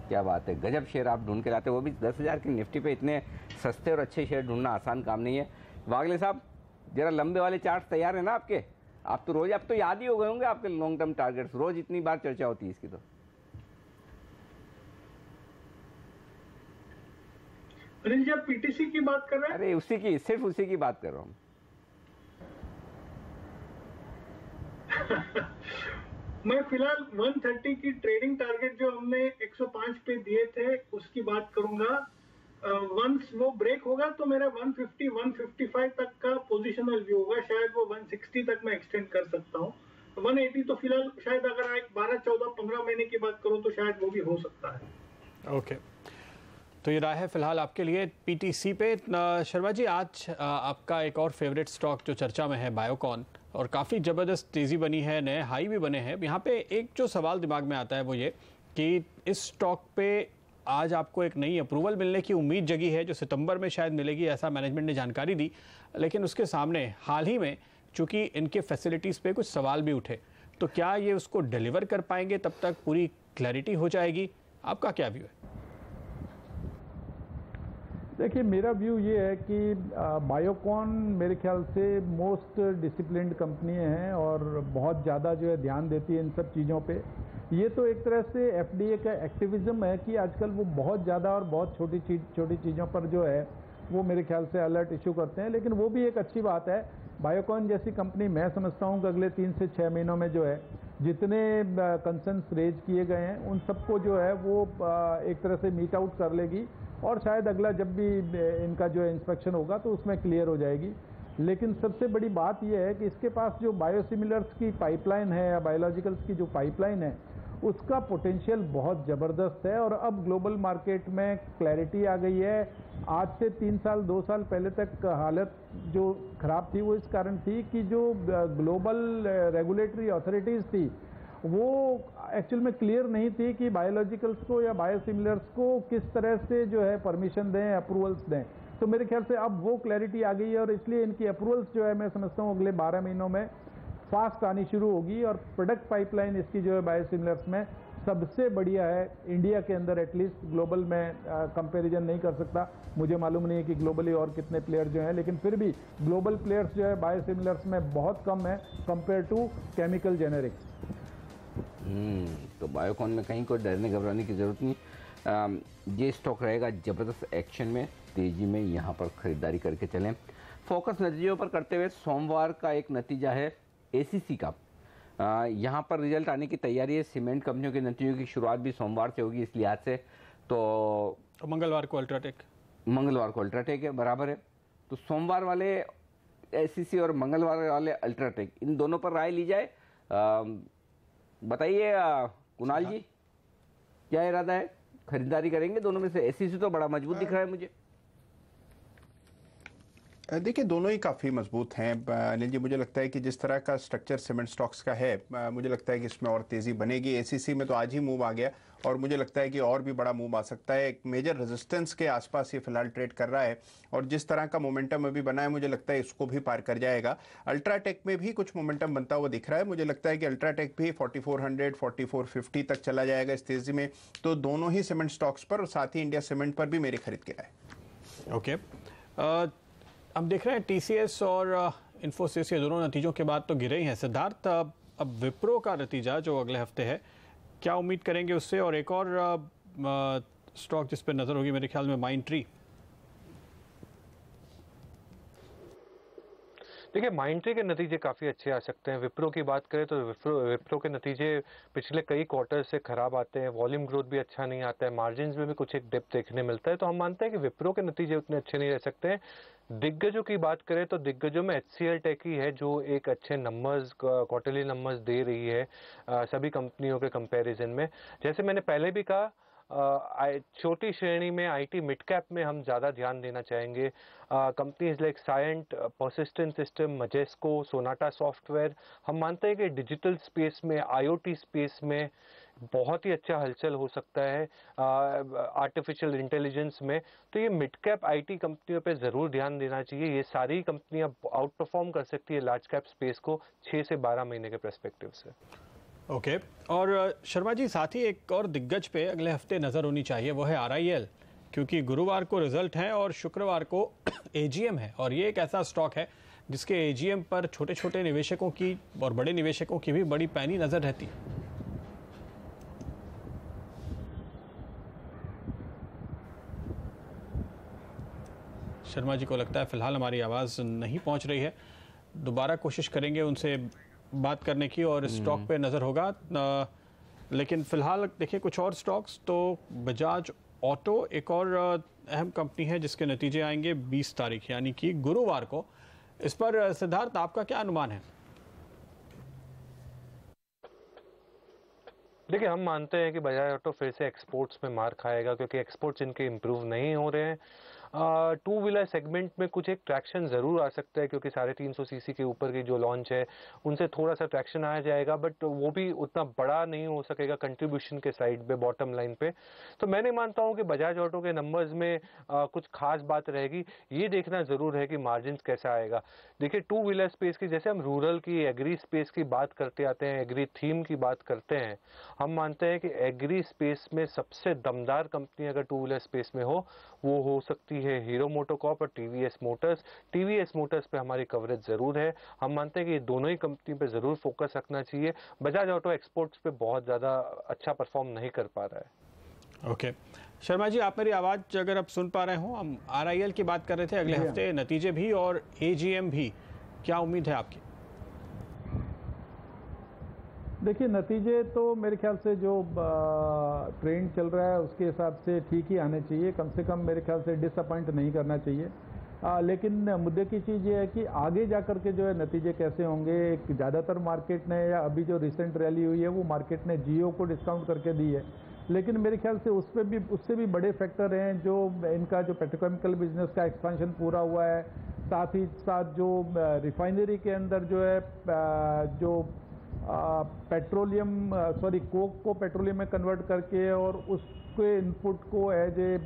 क्या बात है, गजब शेयर आप ढूंढ के लाते हैं, वो भी 10,000 की निफ्टी पे। इतने सस्ते और अच्छे शेयर ढूंढना आसान काम नहीं है। वागले साहब जरा लंबे वाले चार्ट तैयार है ना आपके? आप तो रोज, अब तो याद ही हो गए होंगे आपके लॉन्ग टर्म टारगेट्स, रोज इतनी बार चर्चा होती है इसकी। तो अनिल जी, आप PTC की बात कर रहे हैं? अरे उसी की, सिर्फ उसी की बात कर रहा हूँ। मैं फिलहाल 130 की ट्रेडिंग टारगेट जो हमने 105 पे दिए थे उसकी बात करूंगा। वंस वो ब्रेक होगा तो मेरा 150 155 तक का पोजिशनल व्यू होगा, शायद वो 160 तक मैं एक्सटेंड कर सकता हूँ। 180 तो फिलहाल शायद अगर एक 12, 14, 15 महीने की बात करूँ तो शायद वो भी हो सकता है। ओके, तो ये राय है फिलहाल आपके लिए PTC पे। शर्मा जी, आज आपका एक और फेवरेट स्टॉक जो चर्चा में है, बायोकॉन, और काफ़ी ज़बरदस्त तेज़ी बनी है, नए हाई भी बने हैं। यहाँ पे एक जो सवाल दिमाग में आता है वो ये कि इस स्टॉक पे आज आपको एक नई अप्रूवल मिलने की उम्मीद जगी है जो सितंबर में शायद मिलेगी, ऐसा मैनेजमेंट ने जानकारी दी। लेकिन उसके सामने हाल ही में चूंकि इनके फैसिलिटीज़ पे कुछ सवाल भी उठे, तो क्या ये उसको डिलीवर कर पाएंगे? तब तक पूरी क्लैरिटी हो जाएगी। आपका क्या व्यू है? देखिए, मेरा व्यू ये है कि बायोकॉन मेरे ख्याल से मोस्ट डिसिप्लिन्ड कंपनी है और बहुत ज़्यादा जो है ध्यान देती है इन सब चीज़ों पे। ये तो एक तरह से FDA का एक्टिविज्म है कि आजकल वो बहुत ज़्यादा और बहुत छोटी चीज़ों पर जो है वो मेरे ख्याल से अलर्ट इशू करते हैं, लेकिन वो भी एक अच्छी बात है। बायोकॉन जैसी कंपनी, मैं समझता हूँ कि अगले 3 से 6 महीनों में जो है जितने कंसर्न्स रेज किए गए हैं उन सबको जो है वो एक तरह से मीट आउट कर लेगी, और शायद अगला जब भी इनका जो है इंस्पेक्शन होगा तो उसमें क्लियर हो जाएगी। लेकिन सबसे बड़ी बात यह है कि इसके पास जो बायोसिमिलर्स की पाइपलाइन है या बायोलॉजिकल्स की जो पाइपलाइन है उसका पोटेंशियल बहुत ज़बरदस्त है, और अब ग्लोबल मार्केट में क्लैरिटी आ गई है। आज से 3 साल 2 साल पहले तक हालत जो ख़राब थी वो इस कारण थी कि जो ग्लोबल रेगुलेटरी अथॉरिटीज़ थी वो एक्चुअल में क्लियर नहीं थी कि बायोलॉजिकल्स को या बायोसिमिलर्स को किस तरह से जो है परमिशन दें, अप्रूवल्स दें। तो मेरे ख्याल से अब वो क्लैरिटी आ गई है, और इसलिए इनकी अप्रूवल्स जो है मैं समझता हूँ अगले 12 महीनों में फास्ट आनी शुरू होगी, और प्रोडक्ट पाइपलाइन इसकी जो है बायोसिमिलर्स में सबसे बढ़िया है इंडिया के अंदर। एटलीस्ट ग्लोबल में कंपैरिजन नहीं कर सकता, मुझे मालूम नहीं है कि ग्लोबली और कितने प्लेयर जो हैं, लेकिन फिर भी ग्लोबल प्लेयर्स जो है बायोसिमिलर्स में बहुत कम है कंपेयर टू केमिकल जेनेरिक्स। तो बायोकॉन में कहीं कोई डरने घबराने की जरूरत नहीं। ये स्टॉक रहेगा जबरदस्त एक्शन में, तेजी में यहाँ पर खरीदारी करके चलें। फोकस नतीजों पर करते हुए सोमवार का एक नतीजा है ACC का। यहाँ पर रिजल्ट आने की तैयारी है। सीमेंट कंपनियों के नतीजों की शुरुआत भी सोमवार से होगी, इस लिहाज से तो मंगलवार को अल्ट्राटेक है, बराबर है। तो सोमवार वाले ACC और मंगलवार वाले अल्ट्राटेक, इन दोनों पर राय ली जाए। बताइए कुणाल जी, क्या इरादा है? खरीदारी करेंगे दोनों में से? ACC तो बड़ा मजबूत दिख रहा है मुझे। देखिए, दोनों ही काफ़ी मजबूत हैं अनिल जी। मुझे लगता है कि जिस तरह का स्ट्रक्चर सीमेंट स्टॉक्स का है, मुझे लगता है कि इसमें और तेज़ी बनेगी। ACC में तो आज ही मूव आ गया, और मुझे लगता है कि और भी बड़ा मूव आ सकता है। एक मेजर रेजिस्टेंस के आसपास ये फिलहाल ट्रेड कर रहा है, और जिस तरह का मोमेंटम अभी बना है मुझे लगता है इसको भी पार कर जाएगा। अल्ट्राटेक में भी कुछ मोमेंटम बनता हुआ दिख रहा है। मुझे लगता है कि अल्ट्राटेक भी 4400 4450 तक चला जाएगा इस तेज़ी में। तो दोनों ही सीमेंट स्टॉक्स पर, और साथ ही इंडिया सीमेंट पर भी मेरी खरीद के है। ओके, हम देख रहे हैं TCS और इन्फोसिस के दोनों नतीजों के बाद तो गिरे ही हैं। सिद्धार्थ, अब विप्रो का नतीजा जो अगले हफ्ते है, क्या उम्मीद करेंगे उससे? और एक और स्टॉक जिस पर नजर होगी मेरे ख्याल में माइंडट्री। देखिए, माइंडट्री के नतीजे काफ़ी अच्छे आ सकते हैं। विप्रो की बात करें तो विप्रो के नतीजे पिछले कई क्वार्टर से खराब आते हैं, वॉल्यूम ग्रोथ भी अच्छा नहीं आता है, मार्जिन्स में भी कुछ एक डिप देखने मिलता है। तो हम मानते हैं कि विप्रो के नतीजे उतने अच्छे नहीं रह सकते हैं। दिग्गजों की बात करें तो दिग्गजों में HCL टेक ही है जो एक अच्छे नंबर्स, क्वार्टरली नंबर्स दे रही है सभी कंपनियों के कंपैरिजन में। जैसे मैंने पहले भी कहा, छोटी श्रेणी में IT मिड कैप में हम ज़्यादा ध्यान देना चाहेंगे। Companies like Cyient, Persistent Systems, Majesco, Sonata software, हम मानते हैं कि डिजिटल स्पेस में, IoT स्पेस में बहुत ही अच्छा हलचल हो सकता है आर्टिफिशियल इंटेलिजेंस में। तो ये मिड कैप IT कंपनियों पे ज़रूर ध्यान देना चाहिए। ये सारी कंपनियां आउट परफॉर्म कर सकती है लार्ज कैप स्पेस को 6 से 12 महीने के पर्सपेक्टिव से। ओके और शर्मा जी, साथ ही एक और दिग्गज पे अगले हफ्ते नज़र होनी चाहिए, वो है RIL, क्योंकि गुरुवार को रिजल्ट है और शुक्रवार को AGM है। और ये एक ऐसा स्टॉक है जिसके AGM पर छोटे छोटे निवेशकों की और बड़े निवेशकों की भी बड़ी पैनी नज़र रहती है। शर्मा जी को लगता है फिलहाल हमारी आवाज़ नहीं पहुंच रही है, दोबारा कोशिश करेंगे उनसे बात करने की और स्टॉक पे नज़र होगा। लेकिन फिलहाल देखिए कुछ और स्टॉक्स, तो बजाज ऑटो एक और अहम कंपनी है जिसके नतीजे आएंगे 20 तारीख यानी कि गुरुवार को। इस पर सिद्धार्थ आपका क्या अनुमान है? देखिए, हम मानते हैं कि बजाज ऑटो फिर से एक्सपोर्ट्स में मार खाएगा क्योंकि एक्सपोर्ट्स इनके इम्प्रूव नहीं हो रहे हैं। टू व्हीलर सेगमेंट में कुछ एक ट्रैक्शन ज़रूर आ सकता है क्योंकि 350 सीसी के ऊपर की जो लॉन्च है उनसे थोड़ा सा ट्रैक्शन आ जाएगा, बट वो भी उतना बड़ा नहीं हो सकेगा कंट्रीब्यूशन के साइड पे, बॉटम लाइन पे। तो मैं नहीं मानता हूँ कि बजाज ऑटो के नंबर्स में कुछ खास बात रहेगी। ये देखना ज़रूर है कि मार्जिन कैसा आएगा। देखिए, टू व्हीलर स्पेस की, जैसे हम रूरल की, एग्री स्पेस की बात करते आते हैं, एग्री थीम की बात करते हैं, हम मानते हैं कि एग्री स्पेस में सबसे दमदार कंपनी अगर टू व्हीलर स्पेस में हो वो हो सकती है हीरो मोटोकॉर्प और TVS मोटर्स। TVS मोटर्स पे हमारी कवरेज ज़रूर है। हम मानते हैं कि ये दोनों ही कंपनी पे ज़रूर फोकस रखना चाहिए। बजाज ऑटो एक्सपोर्ट्स पे बहुत ज़्यादा अच्छा परफॉर्म नहीं कर पा रहा है। ओके शर्मा जी, आप मेरी आवाज़ अगर आप सुन पा रहे हो, हम RIL की बात कर रहे थे, अगले हफ्ते नतीजे भी और AGM भी, क्या उम्मीद है आपकी? देखिए, नतीजे तो मेरे ख्याल से जो ट्रेंड चल रहा है उसके हिसाब से ठीक ही आने चाहिए, कम से कम मेरे ख्याल से डिसअपॉइंट नहीं करना चाहिए। लेकिन मुद्दे की चीज़ ये है कि आगे जा कर के जो है नतीजे कैसे होंगे। एक ज़्यादातर मार्केट ने, या अभी जो रिसेंट रैली हुई है वो मार्केट ने जियो को डिस्काउंट करके दी है, लेकिन मेरे ख्याल से उससे भी बड़े फैक्टर हैं जो इनका जो पेट्रोकेमिकल बिजनेस का एक्सपेंशन पूरा हुआ है, साथ ही साथ जो रिफाइनरी के अंदर जो है जो कोक को पेट्रोलियम में कन्वर्ट करके और उसके इनपुट को एज ए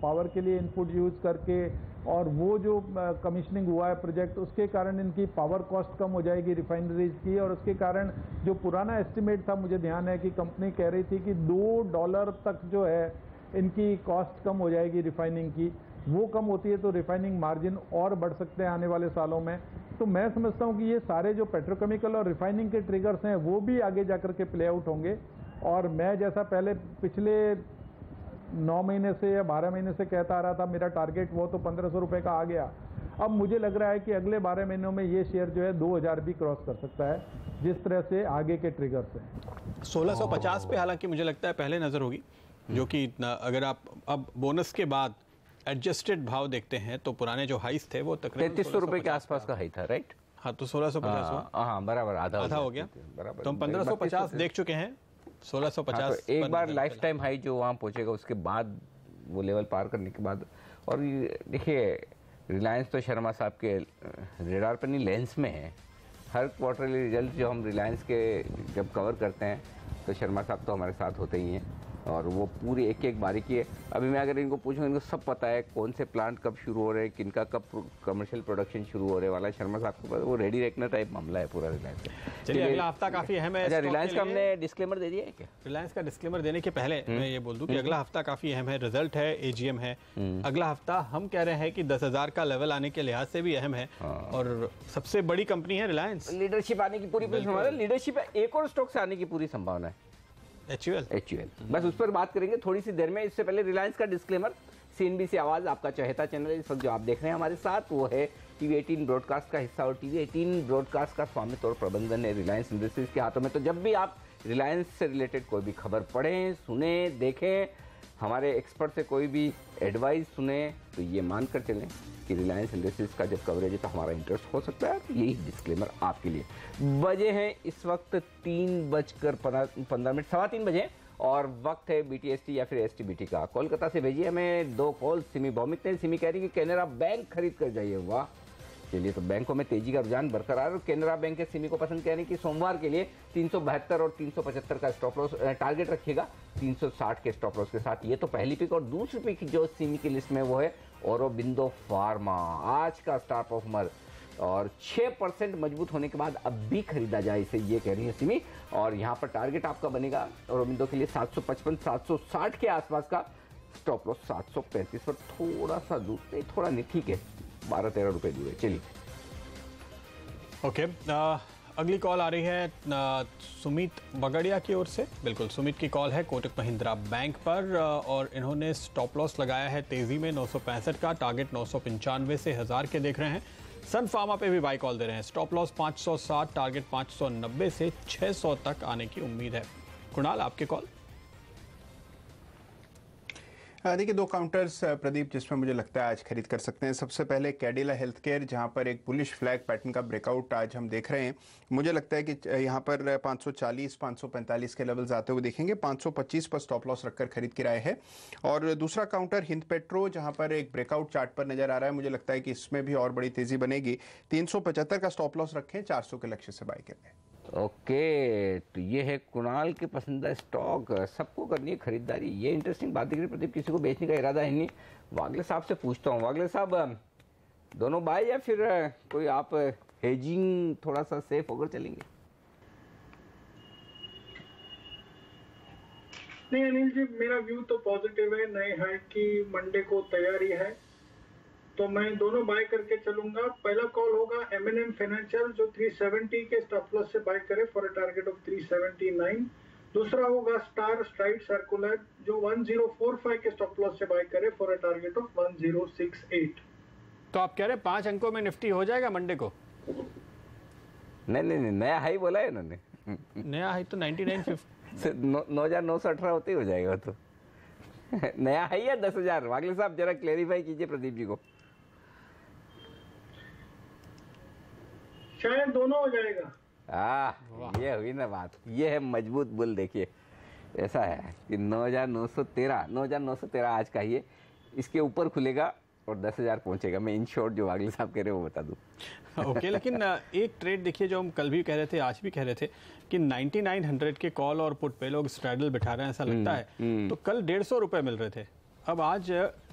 पावर के लिए इनपुट यूज करके, और वो जो कमिश्निंग हुआ है प्रोजेक्ट, उसके कारण इनकी पावर कॉस्ट कम हो जाएगी रिफाइनरीज की। और उसके कारण जो पुराना एस्टिमेट था, मुझे ध्यान है कि कंपनी कह रही थी कि $2 तक जो है इनकी कॉस्ट कम हो जाएगी रिफाइनिंग की। वो कम होती है तो रिफाइनिंग मार्जिन और बढ़ सकते हैं आने वाले सालों में। तो मैं समझता हूं कि ये सारे जो पेट्रोकेमिकल और रिफाइनिंग के ट्रिगर्स हैं वो भी आगे जाकर के प्ले आउट होंगे। और मैं जैसा पहले पिछले 9 महीने से या 12 महीने से कहता आ रहा था मेरा टारगेट, वो तो 1500 रुपये का आ गया। अब मुझे लग रहा है कि अगले 12 महीनों में ये शेयर जो है 2000 भी क्रॉस कर सकता है, जिस तरह से आगे के ट्रिगर्स हैं। 1650 पे हालांकि मुझे लगता है पहले नज़र होगी, जो कि अगर आप अब बोनस के बाद एडजस्टेड भाव देखते हैं तो पुराने जो हाइस थे वो तकरीबन 3300 रुपए के आसपास का हाई था, राइट? हाँ, तो 1650 हुआ। हाँ, बराबर आधा हो गया। बराबर। तो हम 1550 देख चुके हैं, 1650 हाँ, तो एक बार लाइफ टाइम हाई जो वहाँ पहुंचेगा उसके बाद वो लेवल पार करने के बाद। और देखिए, रिलायंस तो शर्मा साहब के रेडार पर नहीं, लेंस में है। हर क्वार्टरली रिजल्ट जो हम रिलायंस के जब कवर करते हैं तो शर्मा साहब तो हमारे साथ होते ही हैं और वो पूरी एक एक बारीकी है। अभी मैं अगर इनको पूछूं, इनको सब पता है कौन से प्लांट कब शुरू हो रहे हैं, किनका कब कमर्शियल प्रोडक्शन शुरू होने वाला है। शर्मा साहब को वो रेडी रेकनर टाइप मामला है पूरा रिलायंस का। चलिए, अगला हफ्ता काफी अहम है। अच्छा, रिलायंस का हमने डिस्क्लेमर दे दिया है क्या? रिलायंस का डिस्क्लेमर देने के पहले मैं ये बोल दूं कि अगला हफ्ता काफी अहम है। रिजल्ट है, AGM है। अगला हफ्ता हम कह रहे हैं कि 10,000 का लेवल आने के लिहाज से भी अहम है और सबसे बड़ी कंपनी है रिलायंस। लीडरशिप आने की पूरी संभावना है। लीडरशिप एक और स्टॉक से आने की पूरी संभावना है, HUL। बस उस पर बात करेंगे थोड़ी सी देर में। इससे पहले रिलायंस का डिस्क्लेमर। CNBC आवाज आपका चहेता चैनल इस वक्त जो आप देख रहे हैं हमारे साथ, वो है TV18 ब्रॉडकास्ट का हिस्सा और TV18 ब्रॉडकास्ट का स्वामित्व और प्रबंधन है रिलायंस इंडस्ट्रीज के हाथों में। तो जब भी आप रिलायंस से रिलेटेड कोई भी खबर पढ़ें, सुने, देखें, हमारे एक्सपर्ट से कोई भी एडवाइस सुने, तो ये मानकर चलें कि रिलायंस इंडस्ट्रीज का जब कवरेज है तो हमारा इंटरेस्ट हो सकता है। तो यही डिस्क्लेमर आपके लिए। बजे हैं इस वक्त 3:15, 3:15, 3:15 बजे और वक्त है BTST या फिर STBT का। कोलकाता से भेजिए हमें 2 कॉल सिमी भौमिक ने। सिमी कह रही है कि कैनरा बैंक खरीद कर जाइए। वाह, चलिए तो बैंकों में तेजी का रुझान बरकरार और कैनरा बैंक के सिमी को पसंद कह रही कि सोमवार के लिए 372 और 375 का स्टॉप लॉस टारगेट रखिएगा 360 के स्टॉप लॉस के साथ। ये तो पहली पिक। और दूसरी पिक जो सिमी की लिस्ट में वो है औरोबिंदो फार्मा, आज का स्टार परफॉर्मर और 6% मजबूत होने के बाद अब भी खरीदा जाए इसे, ये कह रही है सिमी। और यहाँ पर टारगेट आपका बनेगा औरोबिंदो के लिए 755 760 के आसपास का, स्टॉप लॉस 735 पर थोड़ा सा दूर, नहीं थोड़ा नहीं, ठीक है 12-13 रुपए दूर है। चलिए ओके, अगली कॉल आ रही है सुमित बगड़िया की ओर से। बिल्कुल, सुमित की कॉल है कोटक महिंद्रा बैंक पर और इन्होंने स्टॉप लॉस लगाया है तेजी में 965 का, टारगेट 995 से 1000 के देख रहे हैं। सन फार्मा पे भी बाई कॉल दे रहे हैं, स्टॉप लॉस 560, टारगेट 590 से 600 तक आने की उम्मीद है। कुणाल, आपके कॉल। देखिए 2 काउंटर्स प्रदीप जिसमें मुझे लगता है आज खरीद कर सकते हैं। सबसे पहले कैडिला हेल्थ केयर, जहां पर एक बुलिश फ्लैग पैटर्न का ब्रेकआउट आज हम देख रहे हैं। मुझे लगता है कि यहां पर 540 545 के लेवल्स आते हुए देखेंगे। 525 पर स्टॉप लॉस रखकर खरीद की राय है। और दूसरा काउंटर हिंद पेट्रो, जहां पर एक ब्रेकआउट चार्ट पर नजर आ रहा है। मुझे लगता है कि इसमें भी और बड़ी तेजी बनेगी। 375 का स्टॉप लॉस रखें, 400 के लक्ष्य से बाय करें। ओके, तो ये है कुणाल के पसंदीदा स्टॉक। सबको करनी है खरीदारी, ये इंटरेस्टिंग बात दिख रही है प्रदीप। किसी को बेचने का इरादा है नहीं। वागले साहब से पूछता हूँ, वागले साहब दोनों बाय या फिर कोई आप हेजिंग थोड़ा सा सेफ होकर चलेंगे? नहीं अनिल जी, मेरा व्यू तो पॉजिटिव है। नए हाई की मंडे को तैयारी है, तो मैं दोनों बाय करके चलूंगा। पहला कॉल होगा M&M फाइनेंशियल, जो 370 के स्टॉप लॉस से बाय करे फॉर अ टारगेट ऑफ 379। दूसरा होगा स्टार स्ट्राइड सर्कुलर, जो 1045 के स्टॉप लॉस से बाय करे फॉर अ टारगेट ऑफ 1068। तो आप कह रहे हैं 5 अंकों में निफ्टी हो जाएगा मंडे को? नहीं, नया हाई बोला है इन्होंने। नया हाई तो 9950 9,918 होते ही हो जाएगा तो। नया हाई या 10,000? वागले साहब जरा क्लेरिफाई कीजिए प्रदीप जी को। शायद दोनों हो जाएगा। ये हुई ना बात, ये है मजबूत बुल। देखिए ऐसा है कि 9,913 आज का ये, इसके ऊपर खुलेगा और 10,000 पहुंचेगा। मैं इन शॉर्ट जो वागले साहब कह रहे हैं वो बता दूं। ओके, लेकिन एक ट्रेड देखिए जो हम कल भी कह रहे थे, आज भी कह रहे थे कि 9900 के कॉल और पुट पे लोग स्ट्रैडल बिठा रहे हैं, ऐसा लगता है। तो कल 150 रुपए मिल रहे थे, अब आज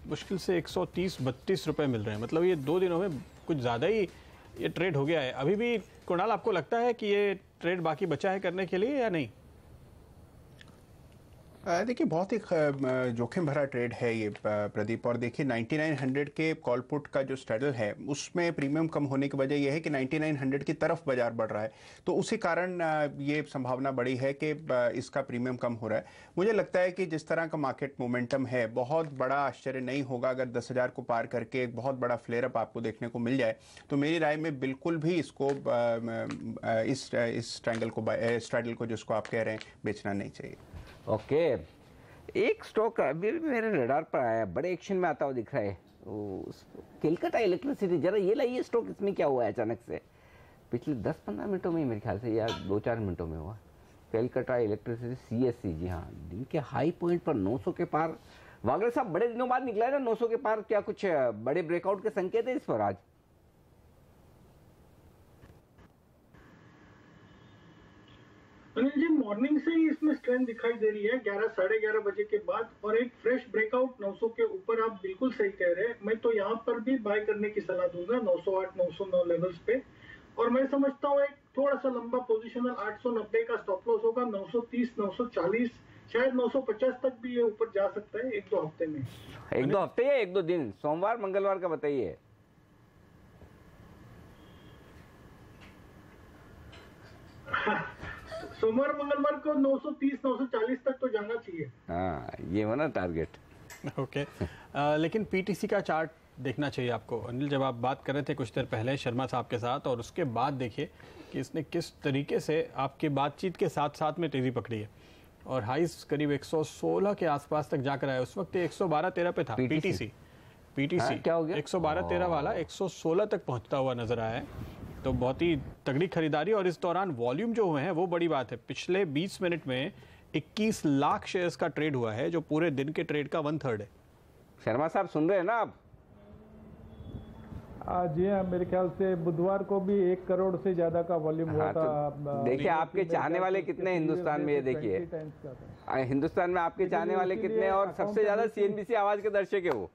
मुश्किल से 130-32 रुपए मिल रहे हैं। मतलब ये 2 दिनों में कुछ ज़्यादा ही ये ट्रेड हो गया है। अभी भी कुणाल, आपको लगता है कि ये ट्रेड बाकी बचा है करने के लिए या नहीं? देखिए बहुत ही जोखिम भरा ट्रेड है ये प्रदीप। और देखिए 9900 के कॉल पुट का जो स्ट्रैडल है उसमें प्रीमियम कम होने की वजह यह है कि 9900 की तरफ बाजार बढ़ रहा है, तो उसी कारण ये संभावना बड़ी है कि इसका प्रीमियम कम हो रहा है। मुझे लगता है कि जिस तरह का मार्केट मोमेंटम है, बहुत बड़ा आश्चर्य नहीं होगा अगर 10,000 को पार करके एक बहुत बड़ा फ्लेयर अप आपको देखने को मिल जाए। तो मेरी राय में बिल्कुल भी इसको इस स्ट्रैडल को जिसको आप कह रहे हैं बेचना नहीं चाहिए। ओके, एक स्टॉक अभी भी मेरे रडार पर आया, बड़े एक्शन में आता हुआ दिख रहा है, कोलकाता इलेक्ट्रिसिटी। जरा ये लाइए स्टॉक, इसमें क्या हुआ है अचानक से? पिछले 10-15 मिनटों में ही मेरे ख्याल से, या 2-4 मिनटों में हुआ। कोलकाता इलेक्ट्रिसिटी CSC, जी हाँ, दिन के हाई पॉइंट पर 900 के पार। वागले साहब बड़े दिनों बाद निकला है ना 900 के पार, क्या कुछ बड़े ब्रेकआउट के संकेत है इस पर आज? अनिल जी, मॉर्निंग से ही इसमें स्ट्रेंथ दिखाई दे रही है 11 साढ़े 11 बजे के बाद, और एक फ्रेश ब्रेकआउट 900 के ऊपर। आप बिल्कुल सही कह रहे हैं, मैं तो यहाँ पर भी बाय करने की सलाह दूंगा 908 909 लेवल्स पे। और मैं समझता हूँ एक थोड़ा सा लंबा पोजिशनल 890 का स्टॉप लॉस होगा, 930 940 शायद 950 तक भी ये ऊपर जा सकता है 1-2 हफ्ते में। 1-2 हफ्ते या 1-2 दिन? सोमवार मंगलवार का बताइए। सोमवार मंगलवार को 930 940 तक तो जाना चाहिए। हाँ, ये हो ना टारगेट। ओके, लेकिन PTC का चार्ट देखना चाहिए आपको। अनिल, जब आप बात कर रहे थे कुछ देर पहले शर्मा साहब के साथ, और उसके बाद देखिए कि इसने किस तरीके से आपकी बातचीत के साथ साथ में तेजी पकड़ी है, और हाइस करीब 116 के आसपास तक जाकर आया। उस वक्त 112-13 पे था PTC। हाँ, क्या हो गया? 112-13 वाला 116 तक पहुंचता हुआ नजर आया है। तो बहुत ही तगड़ी खरीदारी, और इस दौरान वॉल्यूम जो हुए हैं वो बड़ी बात है। पिछले 20 मिनट में 21 लाख शेयर्स का ट्रेड हुआ है, जो पूरे दिन के ट्रेड का 1/3 है। शर्मा साहब सुन रहे हैं ना आप? जी हाँ, मेरे ख्याल से बुधवार को भी 1 करोड़ से ज्यादा का वॉल्यूम हुआ था। तो देखिए आपके चाहने वाले कितने हिंदुस्तान में, ये देखिए हिंदुस्तान में आपके चाहने वाले कितने, और सबसे ज्यादा सीएनबीसी आवाज के दर्शक है वो।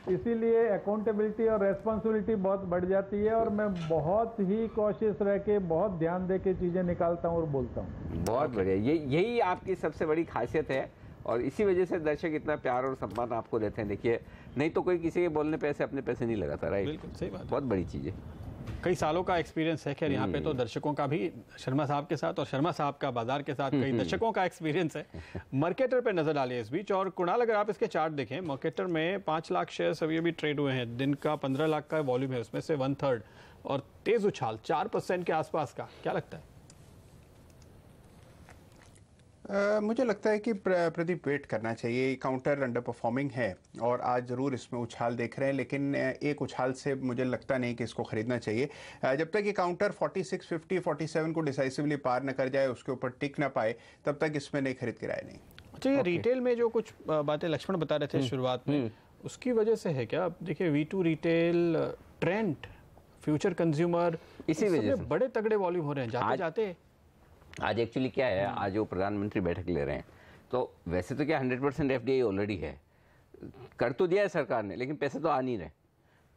इसीलिए अकाउंटेबिलिटी और रेस्पॉन्सिबिलिटी बहुत बढ़ जाती है, और मैं बहुत ही कॉशियस रह के, बहुत ध्यान दे के चीजें निकालता हूँ और बोलता हूँ। बहुत बढ़िया, यही आपकी सबसे बड़ी खासियत है, और इसी वजह से दर्शक इतना प्यार और सम्मान आपको देते हैं। देखिए नहीं तो कोई किसी के बोलने पे ऐसे अपने पैसे नहीं लगाता, राइट? बिल्कुल सही बात, बहुत बड़ी चीज है। कई सालों का एक्सपीरियंस है। खैर यहाँ पे तो दर्शकों का भी शर्मा साहब के साथ, और शर्मा साहब का बाजार के साथ कई दर्शकों का एक्सपीरियंस है। मार्केटर पे नजर डालिए इस बीच। और कुणाल, अगर आप इसके चार्ट देखें, मार्केटर में 5 लाख शेयर्स अभी अभी ट्रेड हुए हैं, दिन का 15 लाख का वॉल्यूम है, उसमें से 1/3, और तेज उछाल 4% के आसपास का, क्या लगता है? मुझे लगता है कि प्रदीप वेट करना चाहिए। काउंटर अंडर परफॉर्मिंग है और आज ज़रूर इसमें उछाल देख रहे हैं, लेकिन एक उछाल से मुझे लगता नहीं कि इसको खरीदना चाहिए। जब तक ये काउंटर 4650 47 को डिसाइसिवली पार न कर जाए, उसके ऊपर टिक ना पाए, तब तक इसमें नहीं खरीद किराए नहीं। अच्छा, ये रिटेल में जो कुछ बातें लक्ष्मण बता रहे थे शुरुआत में, उसकी वजह से है क्या? देखिए V2 retail, trend, future consumer, इसी वजह से बड़े तगड़े वॉल्यूम हो रहे हैं जाते जाते। आज एक्चुअली क्या है, आज वो प्रधानमंत्री बैठक ले रहे हैं, तो वैसे तो क्या 100% एफडीआई ऑलरेडी है, कर तो दिया है सरकार ने, लेकिन पैसे तो आ नहीं रहे।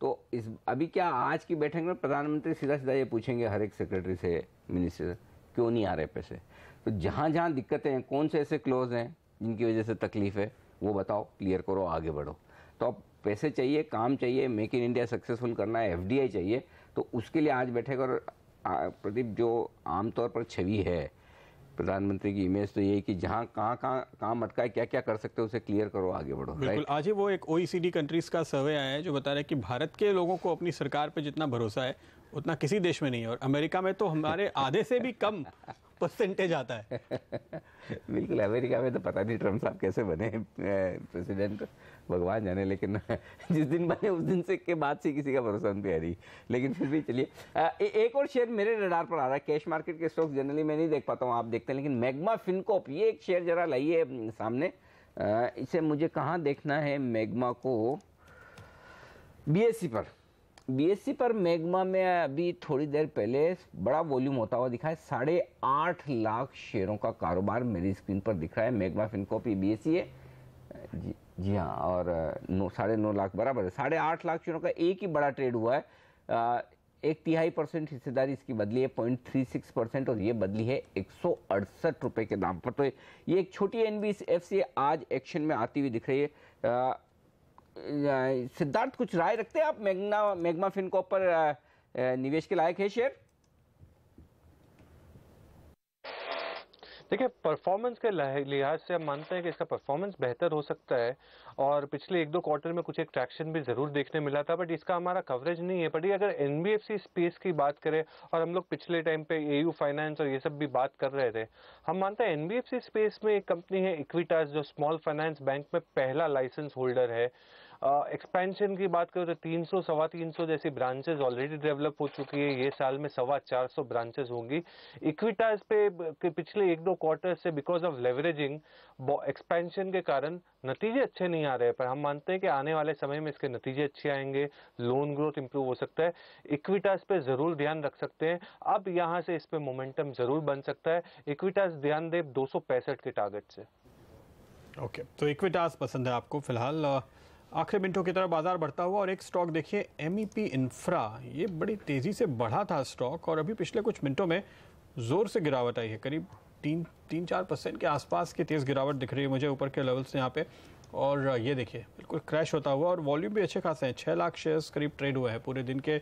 तो इस अभी क्या आज की बैठक में प्रधानमंत्री सीधा सीधा ये पूछेंगे हर एक सेक्रेटरी से, मिनिस्टर से, क्यों नहीं आ रहे पैसे। तो जहाँ जहाँ दिक्कतें हैं, कौन से ऐसे क्लोज हैं जिनकी वजह से तकलीफ है, वो बताओ, क्लियर करो, आगे बढ़ो। तो अब पैसे चाहिए, काम चाहिए, मेक इन इंडिया सक्सेसफुल करना है, एफडीआई चाहिए, तो उसके लिए आज बैठेगा। और प्रदीप, जो आमतौर पर छवि है प्रधानमंत्री की इमेज तो ये है कि जहाँ कहाँ काम अटका है, क्या क्या कर सकते हो, उसे क्लियर करो, आगे बढ़ो। बिल्कुल। आज ही वो एक OECD कंट्रीज का सर्वे आया है जो बता रहा है कि भारत के लोगों को अपनी सरकार पे जितना भरोसा है उतना किसी देश में नहीं है, और अमेरिका में तो हमारे आधे से भी कम परसेंटेज आता है। बिल्कुल, अमेरिका में तो पता नहीं ट्रम्प साहब कैसे बने प्रेसिडेंट, भगवान जाने, लेकिन जिस दिन बने उस दिन से के बाद से किसी का भरोसा उन पे नहीं। लेकिन फिर भी चलिए, एक और शेयर मेरे रडार पर आ रहा है। कैश मार्केट के स्टॉक्स जनरली मैं नहीं देख पाता हूँ, आप देखते हैं, लेकिन मैग्मा फिनकॉर्प, ये एक शेयर जरा लाइए सामने। इसे मुझे कहाँ देखना है मैग्मा को? बीएससी पर मैग्मा में अभी थोड़ी देर पहले बड़ा वॉल्यूम होता हुआ दिखा है। 8.5 लाख शेयरों का कारोबार मेरी स्क्रीन पर दिख रहा है। मैग्मा फिनकॉर्प बीएससी है जी हाँ, और 9.5 लाख बराबर है। 8.5 लाख शेयरों का एक ही बड़ा ट्रेड हुआ है। 1/3% हिस्सेदारी इसकी बदली है 0.36%, और ये बदली है 168 रुपए के दाम पर। तो ये एक छोटी एनबीएफसी आज एक्शन में आती हुई दिख रही है। सिद्धार्थ, कुछ राय रखते हैं आप? मैग्मा फिनकॉर्प पर निवेश के लायक है शेयर? देखिए, परफॉर्मेंस के लिहाज से हम मानते हैं कि इसका परफॉर्मेंस बेहतर हो सकता है, और पिछले 1-2 क्वार्टर में कुछ एक ट्रैक्शन भी जरूर देखने मिला था, बट इसका हमारा कवरेज नहीं है। बट ये अगर एनबीएफसी स्पेस की बात करें, और हम लोग पिछले टाइम पे एयू फाइनेंस और ये सब भी बात कर रहे थे, हम मानते हैं एनबीएफसी स्पेस में एक कंपनी है इक्विटास, जो स्मॉल फाइनेंस बैंक में पहला लाइसेंस होल्डर है। एक्सपेंशन की बात करें तो 300-325 जैसी ब्रांचेस ऑलरेडी डेवलप हो चुकी है। ये साल में 450 ब्रांचेस होंगी। इक्विटास पे पिछले 1-2 क्वार्टर से बिकॉज ऑफ लेवरेजिंग एक्सपेंशन के कारण नतीजे अच्छे नहीं आ रहे, पर हम मानते हैं कि आने वाले समय में इसके नतीजे अच्छे आएंगे, लोन ग्रोथ इंप्रूव हो सकता है। इक्विटास पे जरूर ध्यान रख सकते हैं। अब यहाँ से इस पे मोमेंटम जरूर बन सकता है। इक्विटास ध्यान दे 265 के टारगेट से। ओके, तो इक्विटास पसंद है आपको फिलहाल। आखिरी मिनटों की तरफ बाजार बढ़ता हुआ, और एक स्टॉक देखिए MEP इंफ्रा, ये बड़ी तेजी से बढ़ा था स्टॉक, और अभी पिछले कुछ मिनटों में जोर से गिरावट आई है। करीब 3-4% के आसपास की तेज गिरावट दिख रही है मुझे ऊपर के लेवल से यहाँ पे। और ये देखिए बिल्कुल क्रैश होता हुआ, और वॉल्यूम भी अच्छे खासे हैं। 6 लाख शेयर्स करीब ट्रेड हुए हैं पूरे दिन के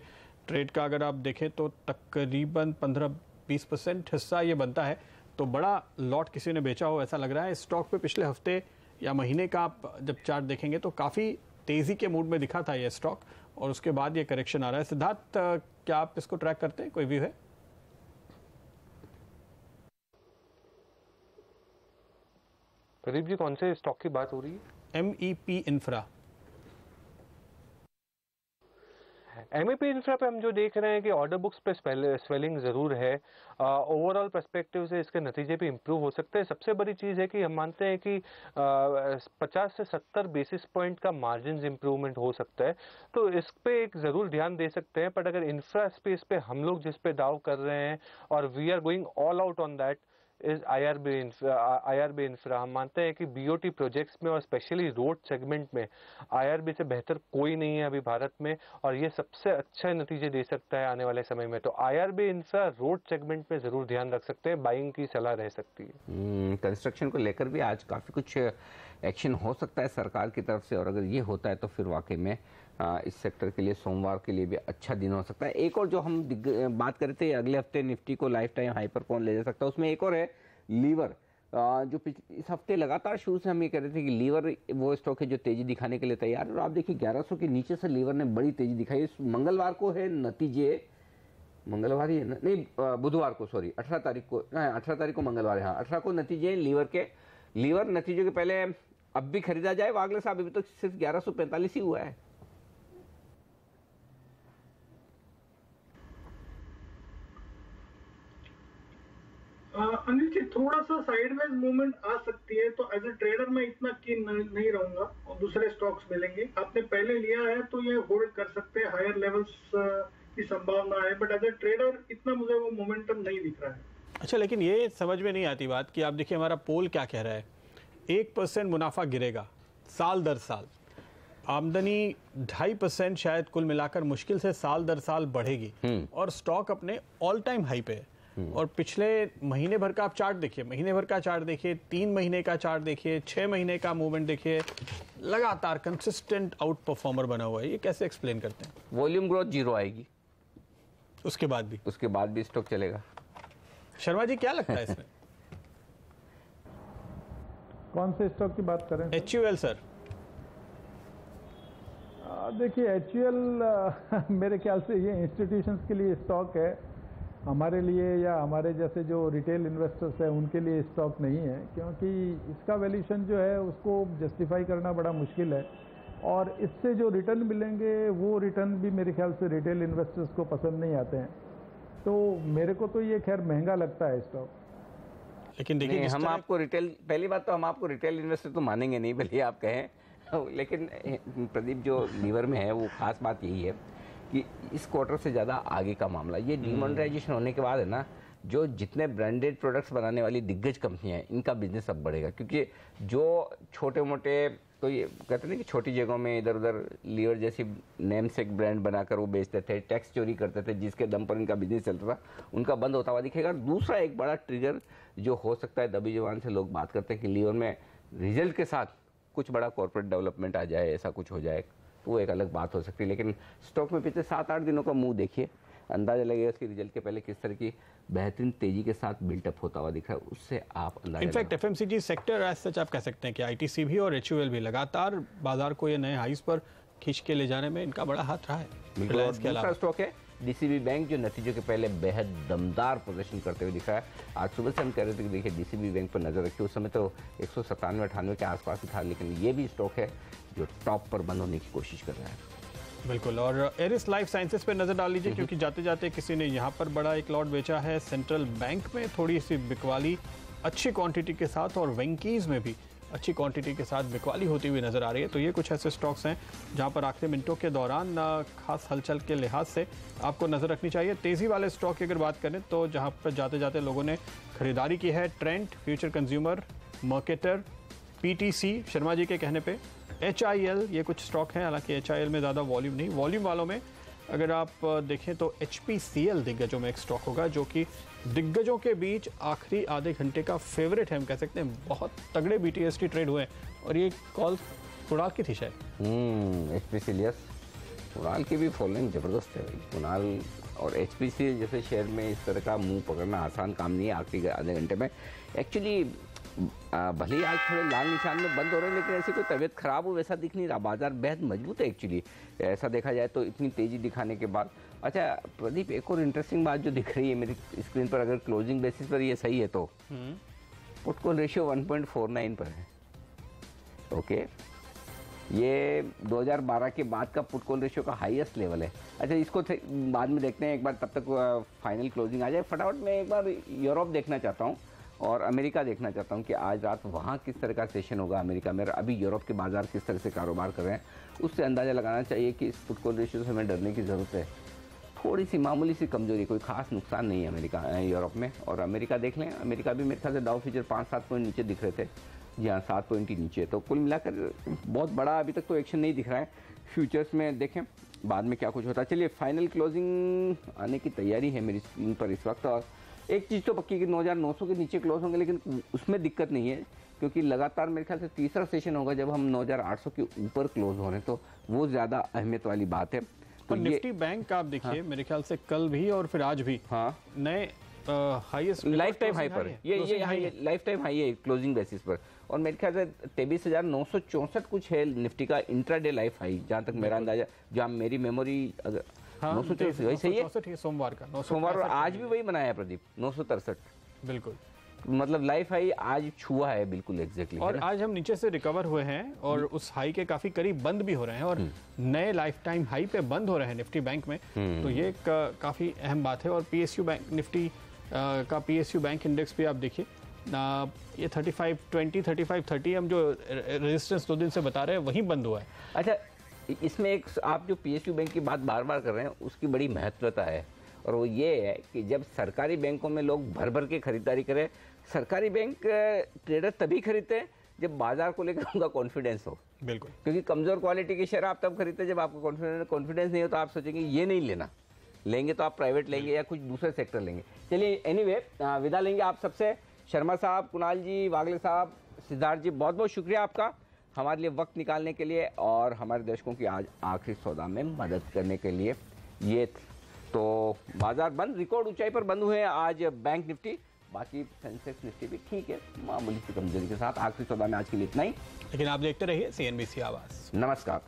ट्रेड का। अगर आप देखें तो तकरीबन 15-20% हिस्सा ये बनता है। तो बड़ा लॉट किसी ने बेचा हो ऐसा लग रहा है। स्टॉक पे पिछले हफ्ते या महीने का आप जब चार्ट देखेंगे तो काफ़ी तेज़ी के मूड में दिखा था ये स्टॉक, और उसके बाद ये करेक्शन आ रहा है। सिद्धार्थ, क्या आप इसको ट्रैक करते हैं? कोई व्यू है? प्रदीप जी, कौन से स्टॉक की बात हो रही है? MEP infra. एमएपी इंफ्रा पे हम जो देख रहे हैं कि ऑर्डर बुक्स पे स्वेलिंग ज़रूर है, ओवरऑल पर्सपेक्टिव से इसके नतीजे भी इम्प्रूव हो सकते हैं। सबसे बड़ी चीज़ है कि हम मानते हैं कि 50 से 70 बेसिस पॉइंट का मार्जिन इंप्रूवमेंट हो सकता है, तो इस पे एक ज़रूर ध्यान दे सकते हैं। बट अगर इंफ्रा स्पेस पे हम लोग जिस पे दाव कर रहे हैं और we are going all out on that is IRB infra. हम मानते हैं कि बीओटी प्रोजेक्ट्स में और स्पेशली रोड सेगमेंट में आईआरबी से बेहतर कोई नहीं है अभी भारत में, और ये सबसे अच्छे नतीजे दे सकता है आने वाले समय में। तो आईआरबी इंफ्रा रोड सेगमेंट में जरूर ध्यान रख सकते हैं, बाइंग की सलाह रह सकती है। कंस्ट्रक्शन को लेकर भी आज काफी कुछ एक्शन हो सकता है सरकार की तरफ से, और अगर ये होता है तो फिर वाकई में इस सेक्टर के लिए सोमवार के लिए भी अच्छा दिन हो सकता है। एक और जो हम बात कर रहे थे अगले हफ्ते निफ्टी को लाइफ टाइम हाई पर कौन ले जा सकता है, उसमें एक और है लीवर, जो इस हफ्ते लगातार शुरू से हम ये कह रहे थे कि लीवर वो स्टॉक है जो तेजी दिखाने के लिए तैयार है, और आप देखिए 1100 के नीचे से लीवर ने बड़ी तेजी दिखाई। मंगलवार को है नतीजे, मंगलवार ही है नहीं बुधवार को, सॉरी 18 तारीख को, 18 तारीख को मंगलवार है, हाँ 18 को नतीजे लीवर के। लीवर नतीजों के पहले अब भी खरीदा जाए वागले साहब? अभी तो सिर्फ 1145 ही हुआ है। अनिल जी, थोड़ा सा साइडवेज मूवमेंट आ सकती है, तो एज ए ट्रेडर मैं इतना कीन नहीं रहूंगा और दूसरे स्टॉक्स मिलेंगे। आपने पहले लिया है तो ये होल्ड कर सकते हैं, हायर लेवल्स की संभावना है, बट एज ए ट्रेडर इतना मुझे वो मोमेंटम नहीं दिख रहा है। अच्छा, लेकिन ये समझ में नहीं आती बात कि आप देखिए हमारा पोल क्या कह रहा है, 1% मुनाफा गिरेगा साल दर साल, आमदनी 2.5% शायद कुल मिलाकर मुश्किल से साल दर साल बढ़ेगी, और स्टॉक अपने ऑल टाइम हाई पे है। और पिछले महीने भर का आप चार्ट देखिए, महीने भर का चार्ट देखिए, 3 महीने का चार्ट देखिए, 6 महीने का मूवमेंट देखिए, लगातार कंसिस्टेंट आउट परफॉर्मर बना हुआ है। ये कैसे एक्सप्लेन करते हैं? वॉल्यूम ग्रोथ जीरो आएगी, उसके बाद भी स्टॉक चलेगा। शर्मा जी क्या लगता है इसमें? कौन से स्टॉक की बात करें? HUL sir. देखिए HUL मेरे ख्याल से ये इंस्टीट्यूशंस के लिए स्टॉक है, हमारे लिए या हमारे जैसे जो रिटेल इन्वेस्टर्स हैं उनके लिए स्टॉक नहीं है, क्योंकि इसका वैल्यूएशन जो है उसको जस्टिफाई करना बड़ा मुश्किल है, और इससे जो रिटर्न मिलेंगे वो रिटर्न भी मेरे ख्याल से रिटेल इन्वेस्टर्स को पसंद नहीं आते हैं। तो मेरे को तो ये खैर महंगा लगता है स्टॉक। लेकिन देखिए हम आपको रिटेल, पहली बात तो हम आपको रिटेल इन्वेस्टर तो मानेंगे नहीं भले आप कहें, लेकिन प्रदीप जो लीवर में है वो खास बात यही है कि इस क्वार्टर से ज़्यादा आगे का मामला, ये डिमोनेटाइजेशन होने के बाद है ना, जो जितने ब्रांडेड प्रोडक्ट्स बनाने वाली दिग्गज कंपनियां हैं इनका बिजनेस अब बढ़ेगा, क्योंकि जो छोटे मोटे तो ये कहते हैं कि छोटी जगहों में इधर उधर लीवर जैसी नेम से एक ब्रांड बनाकर वो बेचते थे, टैक्स चोरी करते थे, जिसके दम पर इनका बिजनेस चलता था, उनका बंद होता हुआ दिखेगा। दूसरा एक बड़ा ट्रिगर जो हो सकता है, दबी जुबान से लोग बात करते हैं कि लीवर में रिजल्ट के साथ कुछ बड़ा कॉर्पोरेट डेवलपमेंट आ जाए, ऐसा कुछ हो जाए तो वो एक अलग बात हो सकती है। लेकिन स्टॉक में पिछले 7-8 दिनों का मुंह देखिए, अंदाजा लगेगा इसके रिजल्ट के पहले किस तरह की बेहतरीन तेजी के साथ बिल्टअप होता हुआ दिख रहा है, उससे आप अंदाजा। In fact FMCG sector as such आप कह सकते हैं कि ITC भी और HUL भी लगातार बाजार को ये नए हाईज पर खींच के ले जाने में इनका बड़ा हाथ रहा है। दूसरा स्टॉक है DCB बैंक, जो नतीजों के पहले बेहद दमदार प्रदर्शन करते हुए दिख रहा है। आज सुबह से हम कह रहे थे कि देखिए DCB बैंक पर नजर रखिए, उस समय तो 197-98 के आसपास ही था, लेकिन ये भी स्टॉक है जो टॉप पर बंद होने की कोशिश कर रहा है। बिल्कुल, और एरिस लाइफ साइंसेज पे नजर डाल लीजिए, क्योंकि जाते जाते किसी ने यहाँ पर बड़ा एक लॉट बेचा है। सेंट्रल बैंक में थोड़ी सी बिकवाली अच्छी क्वांटिटी के साथ, और वेंकीज में भी अच्छी क्वांटिटी के साथ बिकवाली होती हुई नजर आ रही है। तो ये कुछ ऐसे स्टॉक्स हैं जहां पर आखिरी मिनटों के दौरान खास हलचल के लिहाज से आपको नजर रखनी चाहिए। तेजी वाले स्टॉक की अगर बात करें तो जहां पर जाते जाते लोगों ने खरीदारी की है, Trent, Future Consumer, marketer, PTC Sharma ji के कहने पे, HIL, ये कुछ स्टॉक हैं। हालांकि HIL में ज़्यादा वॉल्यूम नहीं, वॉल्यूम वालों में अगर आप देखें तो HPCL दिग्गजों में एक स्टॉक होगा जो कि दिग्गजों के बीच आखिरी आधे घंटे का फेवरेट है, हम कह सकते हैं। बहुत तगड़े BTST ट्रेड हुए और ये कॉल कुणाल की थी शायद। HPCL, कुणाल की भी फॉलोइंग ज़बरदस्त है भाई। कुणाल और HPCL जैसे शेयर में इस तरह का मुंह पकड़ना आसान काम नहीं है आखिरी आधे घंटे में। एक्चुअली भले ही आज थोड़े लाल निशान में बंद हो रहे हैं, लेकिन ऐसी कोई तबीयत खराब हो वैसा दिख नहीं रहा। बाजार बेहद मजबूत है एक्चुअली, ऐसा देखा जाए तो इतनी तेजी दिखाने के बाद। अच्छा प्रदीप, एक और इंटरेस्टिंग बात जो दिख रही है मेरी स्क्रीन पर, अगर क्लोजिंग बेसिस पर ये सही है तो पुट कॉल रेशियो 1.49 पर है। ओके, ये 2012 के बाद का पुट कॉल रेशियो का हाईएस्ट लेवल है। अच्छा, इसको बाद में देखते हैं, एक बार तब तक फाइनल क्लोजिंग आ जाए। फटाफट मैं एक बार यूरोप देखना चाहता हूँ और अमेरिका देखना चाहता हूँ कि आज रात वहाँ किस तरह का सेशन होगा अमेरिका में, अभी यूरोप के बाजार किस तरह से कारोबार कर रहे हैं, उससे अंदाज़ा लगाना चाहिए कि इस पुट कॉल रेशियो से हमें डरने की ज़रूरत है। थोड़ी सी मामूली सी कमजोरी, कोई खास नुकसान नहीं है अमेरिका यूरोप में। और अमेरिका देख लें, अमेरिका भी मेरे ख्याल से डाउ फ्यूचर 5-7 पॉइंट नीचे दिख रहे थे, जी हाँ 7 पॉइंट ही नीचे। तो कुल मिलाकर बहुत बड़ा अभी तक तो एक्शन नहीं दिख रहा है। फ्यूचर्स में देखें बाद में क्या कुछ होता है। चलिए, फाइनल क्लोजिंग आने की तैयारी है मेरी स्क्रीन पर इस वक्त। और एक चीज़ तो पक्की कि 9,900 के नीचे क्लोज होंगे, लेकिन उसमें दिक्कत नहीं है क्योंकि लगातार मेरे ख्याल से तीसरा सेशन होगा जब हम 9,800 के ऊपर क्लोज हो रहे हैं, तो वो ज़्यादा अहमियत वाली बात है। तो निफ्टी बैंक आप देखिए, हाँ, मेरे ख्याल से कल भी और फिर आज भी, हाँ, नए हाईएस्ट लाइफ टाइम हाई पर ये लाइफ टाइम हाई है क्लोजिंग बेसिस पर। और मेरे ख्याल से 23,964 कुछ है निफ्टी का इंट्राडे लाइफ हाई, जहाँ तक मेरा अंदाजा, जहाँ मेरी मेमोरी 964 वही सही है, सोमवार का, सोमवार और आज भी वही बनाया प्रदीप, 963 बिल्कुल, मतलब लाइफ हाई आज छुआ है बिल्कुल एग्जैक्टली। और आज हम नीचे से रिकवर हुए हैं और उस हाई के काफी करीब बंद भी हो रहे हैं और नए लाइफ टाइम हाई पे बंद हो रहे हैं निफ्टी बैंक में। तो ये काफी अहम बात है। और पीएसयू बैंक निफ्टी का पीएसयू बैंक इंडेक्स भी आप देखिए, ये 3520 3530 हम जो रेजिस्टेंस 2 दिन से बता रहे हैं वहीं बंद हुआ है। अच्छा, इसमें एक आप जो पीएसयू बैंक की बात बार बार कर रहे हैं उसकी बड़ी महत्वता है, और वो ये है कि जब सरकारी बैंकों में लोग भर भर के खरीदारी करें, सरकारी बैंक ट्रेडर तभी खरीदते हैं जब बाजार को लेकर उनका कॉन्फिडेंस हो। बिल्कुल, क्योंकि कमजोर क्वालिटी की शेयर आप तब खरीदते हैं जब आपको कॉन्फिडेंस नहीं हो, तो आप सोचेंगे ये नहीं लेना, लेंगे तो आप प्राइवेट लेंगे या कुछ दूसरे सेक्टर लेंगे। चलिए, एनीवे विदा लेंगे आप सबसे। शर्मा साहब, कुणाल जी, वागले साहब, सिद्धार्थ जी, बहुत बहुत शुक्रिया आपका हमारे लिए वक्त निकालने के लिए और हमारे दर्शकों की आज आखिरी सौदा में मदद करने के लिए। ये तो बाजार बंद, रिकॉर्ड ऊंचाई पर बंद हुए हैं आज बैंक निफ्टी, बाकी सेंसेक्स निफ्टी भी ठीक है मामूली सी कमजोरी के साथ। आखिरी सौदा में आज के लिए इतना ही, लेकिन आप देखते रहिए CNBC आवाज। नमस्कार।